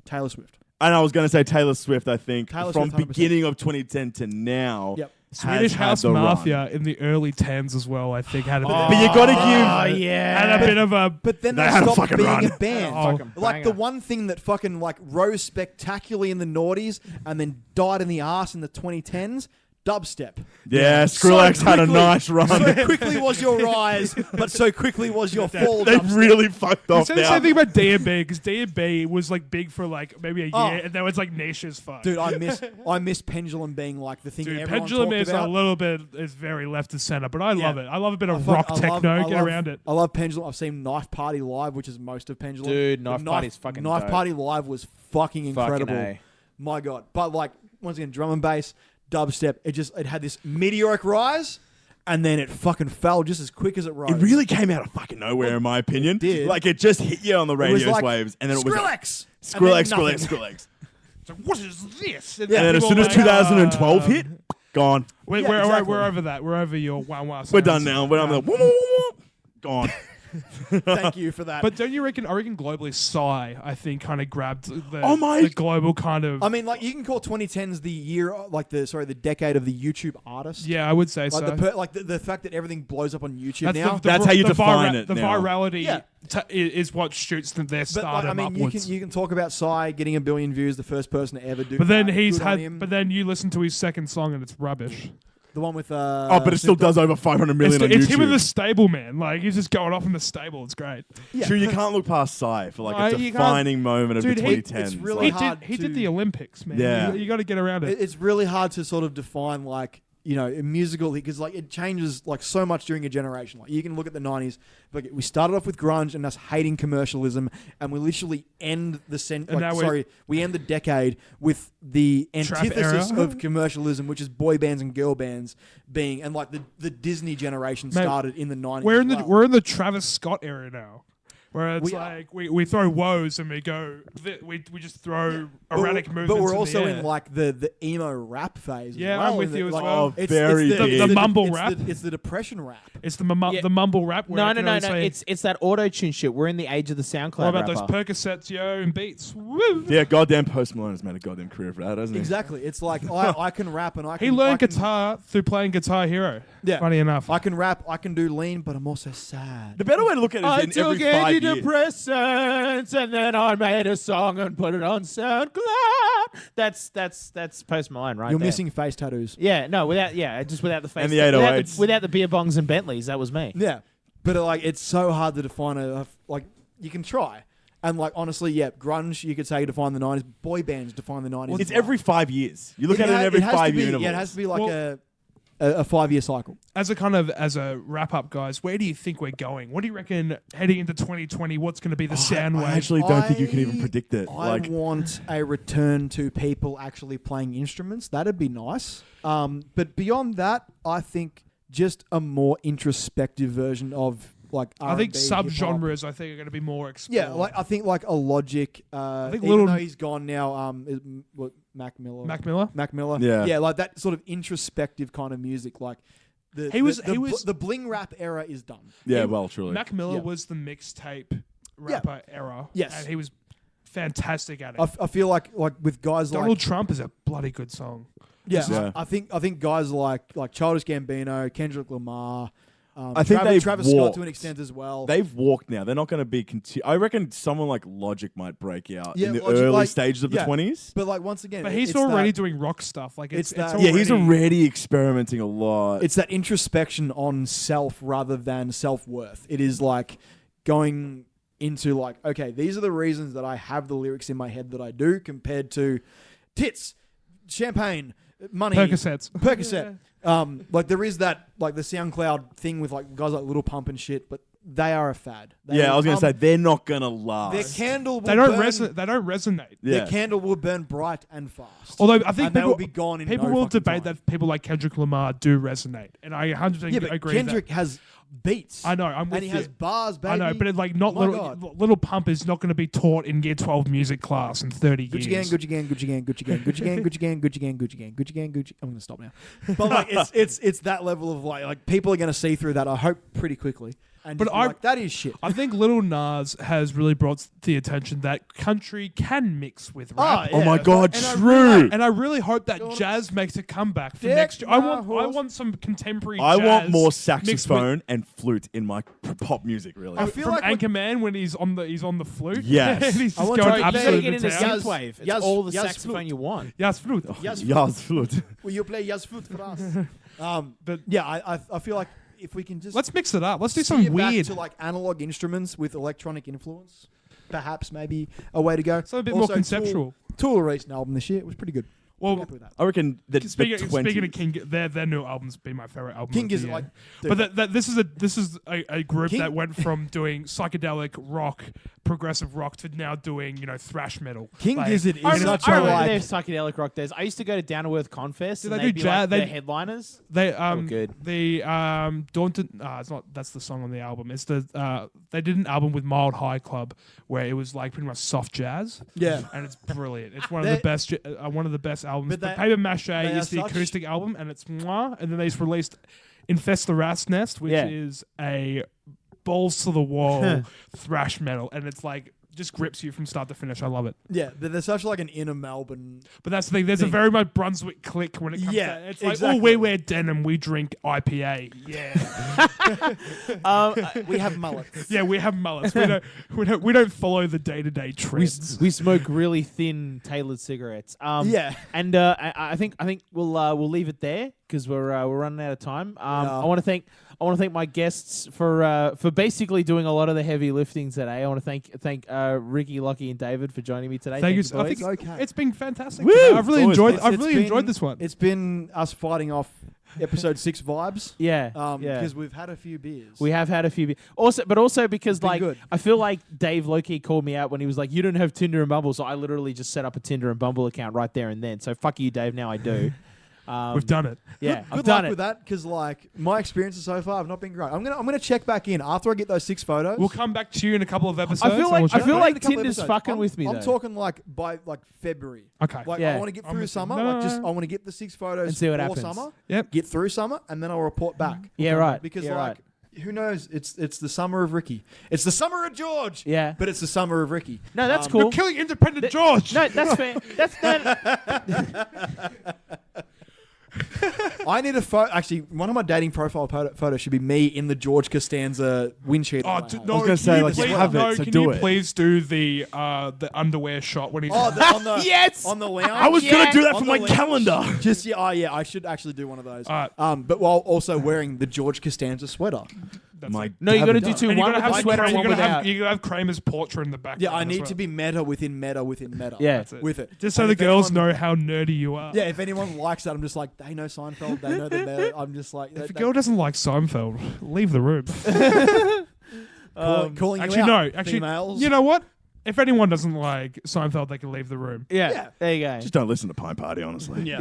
Taylor Swift.
And I was going to say Taylor Swift, I think,
Taylor
from
Swift, 100%.
beginning of 2010 to now.
Yep.
Swedish
has had
House
the run.
Mafia in the early 10s as well. I think had a bit.
But you got to
Oh,
give.
yeah.
and a bit of a.
But then
They
they
had a
stopped
fucking
being
run.
a band.
Oh.
Fucking
Like the
banger.
one thing that fucking like rose spectacularly in the noughties and then died in the arse in the 2010s, dubstep.
Yeah,
So
Skrillex had a
quickly-
nice run.
So quickly was your rise, but so quickly was your fall.
They
dubstep.
really fucked off
Say the
now.
same thing about D&B because D&B was like big for like maybe a year,
Oh.
and then it's like niche as fuck.
Dude, I miss Pendulum being like the thing
Dude,
everyone
Pendulum
talked
is
about.
a little bit is very left of center, but I
Yeah.
love it. I love a bit of
I
rock
love-
techno.
I
Get
love-
around it.
I love Pendulum. I've seen Knife Party live, which is most of Pendulum.
Dude,
The
Knife Party's fucking
Knife
dope.
Party live was fucking incredible.
A.
My God. But like once again, drum and bass, dubstep, it had this meteoric rise and then it fucking fell just as quick as it rose.
It really came out of fucking nowhere, in my opinion.
did.
Like, it just hit you on the
It was
radio
like,
waves, and then it was
Skrillex!
Skrillex,
And then
Skrillex,
nothing.
Skrillex.
So what is this?
And then as
people
soon as
like,
2012 hit, gone.
We're,
Yeah,
we're,
exactly.
we're over that. We're over your wow.
We're done now. We're like, whoop, whoop, whoop, whoop. Gone.
Thank you for that.
But don't you reckon? I reckon globally, Psy, I think, kind of grabbed
Oh
the global kind of.
I mean, like you can call 2010s the year, like the decade of the YouTube artist.
yeah, I would say
Like
so.
the fact that everything blows up on YouTube
That's
now.
That's how you define it
The
now.
virality
Yeah.
is what shoots their
but like,
stardom
I mean,
upwards.
you can talk about Psy getting 1 billion views, the first person to ever do.
But then
that.
he's
Good on
had.
him.
But then you listen to his second song and it's rubbish.
the one with
Oh, but it still does over 500 million on
It's
YouTube.
him in the stable, man. Like he's just going off in the stable. It's great.
Yeah.
True, you can't look past Psy for like
No,
a
you can't.
defining moment of
Dude,
the
he-
2010s.
it's really
He
hard
did. He did
to-
the Olympics, man.
Yeah.
You got to get around it.
It's really hard to sort of define like a musical because like it changes like so much during a generation. Like you can look at the 90s, like we started off with grunge and us hating commercialism, and we literally end we end the decade with the
Trap
antithesis
era.
of commercialism, which is boy bands and girl bands being, and like the Disney generation
Mate,
started in the 90s.
We're in
as
the
well.
we're in the Travis Scott era now, where it's
We are.
like we throw woes and we go we just throw erratic movements.
But we're
in
also
the air.
in like the emo rap phase.
Yeah,
as well,
I'm with
and
you as
like,
well.
Oh, very
The
big.
mumble
it's
rap.
it's the depression rap.
It's the
Yeah.
the mumble rap. Where
No,
I
no,
can
no,
only
no.
say,
It's that auto-tune shit. We're in the age of the SoundCloud
what about
rapper.
those Percocets, yo, and beats? Woo.
Yeah, goddamn Post Malone has made a goddamn career for that, hasn't he?
Exactly. It's like I can rap and I can.
He learned
I can-
guitar through playing Guitar Hero.
Yeah.
Funny enough.
I can rap. I can do lean, but I'm also sad.
The better way to look at it is in every 5 years.
antidepressants and then I made a song and put it on SoundCloud. That's Post Malone, right?
You're
there.
missing face tattoos.
Yeah, no, just without the face.
And the
without
808s.
without the beer bongs and Bentleys, that was me.
Yeah, but like it's so hard to define like you can try. And like honestly, yeah, grunge you could say define the 90s. Boy bands define the 90s.
It's
as well.
every 5 years. You look at it in
ha-
every
has to
5
be-
year intervals.
Yeah, it has to be like
Well-
a 5-year cycle.
as a wrap up, guys, where do you think we're going? What do you reckon heading into 2020? What's going to be the sound
I
wave?
actually don't think you can even predict it.
I
Like,
want a return to people actually playing instruments. That'd be nice. But beyond that, I think just a more introspective version of like
I think
R&B, hip-hop.
subgenres. I think are going to be more explored.
Yeah, like I think like a Logic.
think
even
little-
though he's gone now, Mac Miller.
Mac Miller.
Mac Miller.
Yeah.
yeah, like that sort of introspective kind of music. Like
He was-
the bling rap era is done.
yeah, well, truly.
Mac Miller
Yeah.
was the mixtape rapper era.
Yes.
and he was fantastic at it.
I feel like with guys
Donald
like
Trump is a bloody good song.
yeah,
Yeah.
I think guys like Childish Gambino, Kendrick Lamar,
I think
Travis
they've
Scott
walked.
to an extent as well.
They've walked now. They're not going to be. I reckon someone like Logic might break out
Yeah,
in the
Logic,
early
like-
stages of the
yeah.
20s.
But like once again,
But he's
it's
already
that,
doing rock stuff. Like
it's
it's
that-
Yeah, he's
already-
already experimenting a lot.
it's that introspection on self rather than self-worth. It is like going into like, okay, these are the reasons that I have the lyrics in my head that I do, compared to tits, champagne, money,
Percocet.
Like there is that, like the SoundCloud thing with like guys like Little Pump and shit, but they are a fad. They
yeah, I
will
was going to
come-
say they're not going to
their
last.
candle will
They don't
burn,
They don't resonate.
Yeah.
their candle will burn bright and fast.
Although I think
and they
people
will be gone in
people
no
will
fucking
debate
time.
that people like Kendrick Lamar do resonate, and I 100%
Yeah, but
agree.
Kendrick
That.
has beats.
I know, I'm with
and he
you.
has bars, baby.
I know, but it, like not
My
little
God.
Little Pump is not going to be taught in Year 12 music class in 30
Gucci
years.
gang, Gucci gang, Gucci gang, Gucci gang, Gucci gang, Gucci gang, Gucci gang, Gucci gang, Gucci gang, Gucci. I'm gonna stop now. But like, it's that level of like people are gonna see through that. I hope pretty quickly. And
But
just be like, that is shit.
I think Lil Nas has really brought to the attention that country can mix with rap.
Oh my God,
And
true.
I really hope that jazz makes a comeback for
Dick
next year.
my
I
horse.
want some contemporary
I
jazz
want more
mixed with-
saxophone and flute in my pop music, really.
I feel
from
like
Anchorman when he's on the flute.
Yes.
and he's
I
just
want
going
to-
You better
absolutely
get into
to town.
synthwave. It's
Yaz-
all the
Yaz
saxophone
flute.
you want.
Yes, flute.
Yes,
Yes, flute.
will you play jazz flute for us?
But
Yeah, I feel like if we can just
let's mix it up. Let's do
steer
something
back
weird.
to like analog instruments with electronic influence, perhaps maybe a way to go.
So a bit more
Also,
conceptual.
Tool released an album this year. It was pretty good.
Well,
Happy with that.
I reckon that
speaking
the
of
20s.
King, their new album's been my favorite album.
King
of the
is
year.
like,
But this is a group
King-
that went from doing psychedelic rock, progressive rock to now doing thrash metal.
King
Like,
Gizzard
I
is
remember,
such
I
a
remember
like.
their psychedelic rock days. I used to go to Down to Earth Confest,
Did
and
they
they'd
do
be like
jazz?
the
They-
headliners.
They
good.
the Daunted. It's not. That's the song on the album. It's the they did an album with Mild High Club where it was like pretty much soft jazz.
Yeah.
And it's brilliant. It's one of
They-
the best. One of the best albums.
But
But
they-
Paper Mache
they
is
are
the
such-
acoustic album, and it's mwah. And then they just released Infest the Rat's Nest, which
Yeah.
is a balls to the wall thrash metal, and it's like just grips you from start to finish. I love it.
Yeah, there's such like an inner Melbourne.
But that's the thing. There's a
Thing.
very much Brunswick click when it comes
Yeah,
to it's like,
exactly.
oh, we wear denim, we drink IPA. Yeah.
We have mullets.
Yeah, we have mullets. We don't follow the day-to-day
We,
trends.
we smoke really thin tailored cigarettes.
Yeah.
and I think we'll leave it there because we're running out of time.
Yeah.
I want to thank my guests for basically doing a lot of the heavy lifting today. I want to thank Ricki, Lockie, and David for joining me today.
Thank you.
boys.
I think
Okay.
it's been fantastic.
Woo!
I've really
Always
enjoyed.
fun.
I've
It's
really
been-
enjoyed this one.
It's been us fighting off episode 6 vibes.
yeah, yeah.
Because we've had a few beers.
We have had a few, also because
been
like
good.
I feel like Dave Loki called me out when he was like, "You don't have Tinder and Bumble," so I literally just set up a Tinder and Bumble account right there and then. So fuck you, Dave. Now I do.
We've done it.
Yeah,
Good
I've
luck
done it.
with that, because like my experiences so far have not been great. I'm gonna check back in after I get those 6 photos.
We'll come back to you in a couple of episodes.
I feel
and
like
we'll
I
chat.
feel
In a
like
couple
Tinder's
episodes.
fucking
I'm-
with me.
I'm
though.
talking like by like February.
Okay.
Like
Yeah.
I want to get
I'm
through
with you.
summer.
No,
Like
no,
just
no.
I want to get the 6 photos
And see what
for
happens.
summer.
Yep.
Get through summer, and then I'll report back.
Yeah, right.
Because
yeah,
like who knows? It's the summer of Ricki. It's the summer of George.
Yeah.
But it's the summer of Ricki.
No, that's
Um,
cool.
You're killing independent George.
No, that's fair. That's not.
I need a photo. Actually, one of my dating profile photos should be me in the George Costanza windshield.
Oh,
that I have.
no!
I was gonna
can
say,
you
like, you
please,
have it,
no,
so
can
do
you
it.
please do the underwear shot when he's
Oh, on the
Yes!
on the lounge.
I was
Yeah.
going to do that
On
for
the
my
lounge.
calendar.
Just yeah, I should actually do one of those.
Alright.
But while also wearing the George Costanza sweater.
That's
My
it.
No, you got to do
calendar.
two.
And you're
One
gonna
with
have
the sweater, and
you're
one
gonna
without.
have, you're gonna have Kramer's portrait in the background.
Yeah, I
as
need
well.
to be meta within meta within meta.
Yeah.
That's it.
with it.
Just so
And
the
if
girls
anyone-
know how nerdy you are.
Yeah, if anyone likes that, I'm just like, they know Seinfeld, they know the meta. I'm just like,
If a girl doesn't like Seinfeld, leave the room.
calling you
Actually,
out,
no. Actually,
females.
you know what? If anyone doesn't like Seinfeld, they can leave the room.
Yeah.
Yeah.
There you go.
Just don't listen to Pint Party, honestly.
Yeah.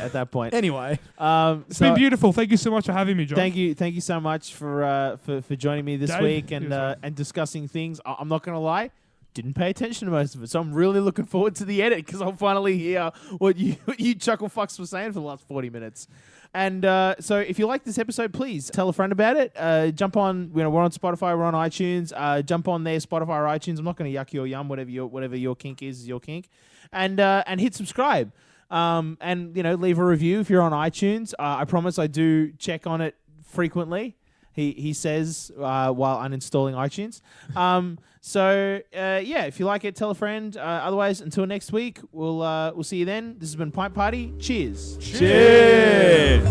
At that point.
Anyway,
It's been beautiful. Thank you so much for having me, John.
Thank you so much for joining me this
Dave,
week
you as well.
and discussing things. I'm not gonna lie, didn't pay attention to most of it, so I'm really looking forward to the edit because I'll finally hear what you chuckle fucks were saying for the last 40 minutes. And so if you like this episode, please tell a friend about it. Jump on, we're on Spotify, we're on iTunes. Jump on there, Spotify or iTunes. I'm not going to yuck your yum. Whatever your kink is your kink. And hit subscribe. And leave a review if you're on iTunes. I promise I do check on it frequently. He says while uninstalling iTunes. If you like it, tell a friend. Otherwise, until next week, we'll see you then. This has been Pint Party. Cheers.
Cheers.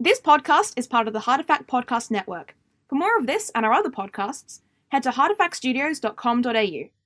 This podcast is part of the Hartefact Podcast Network. For more of this and our other podcasts, head to hartefactstudios.com.au.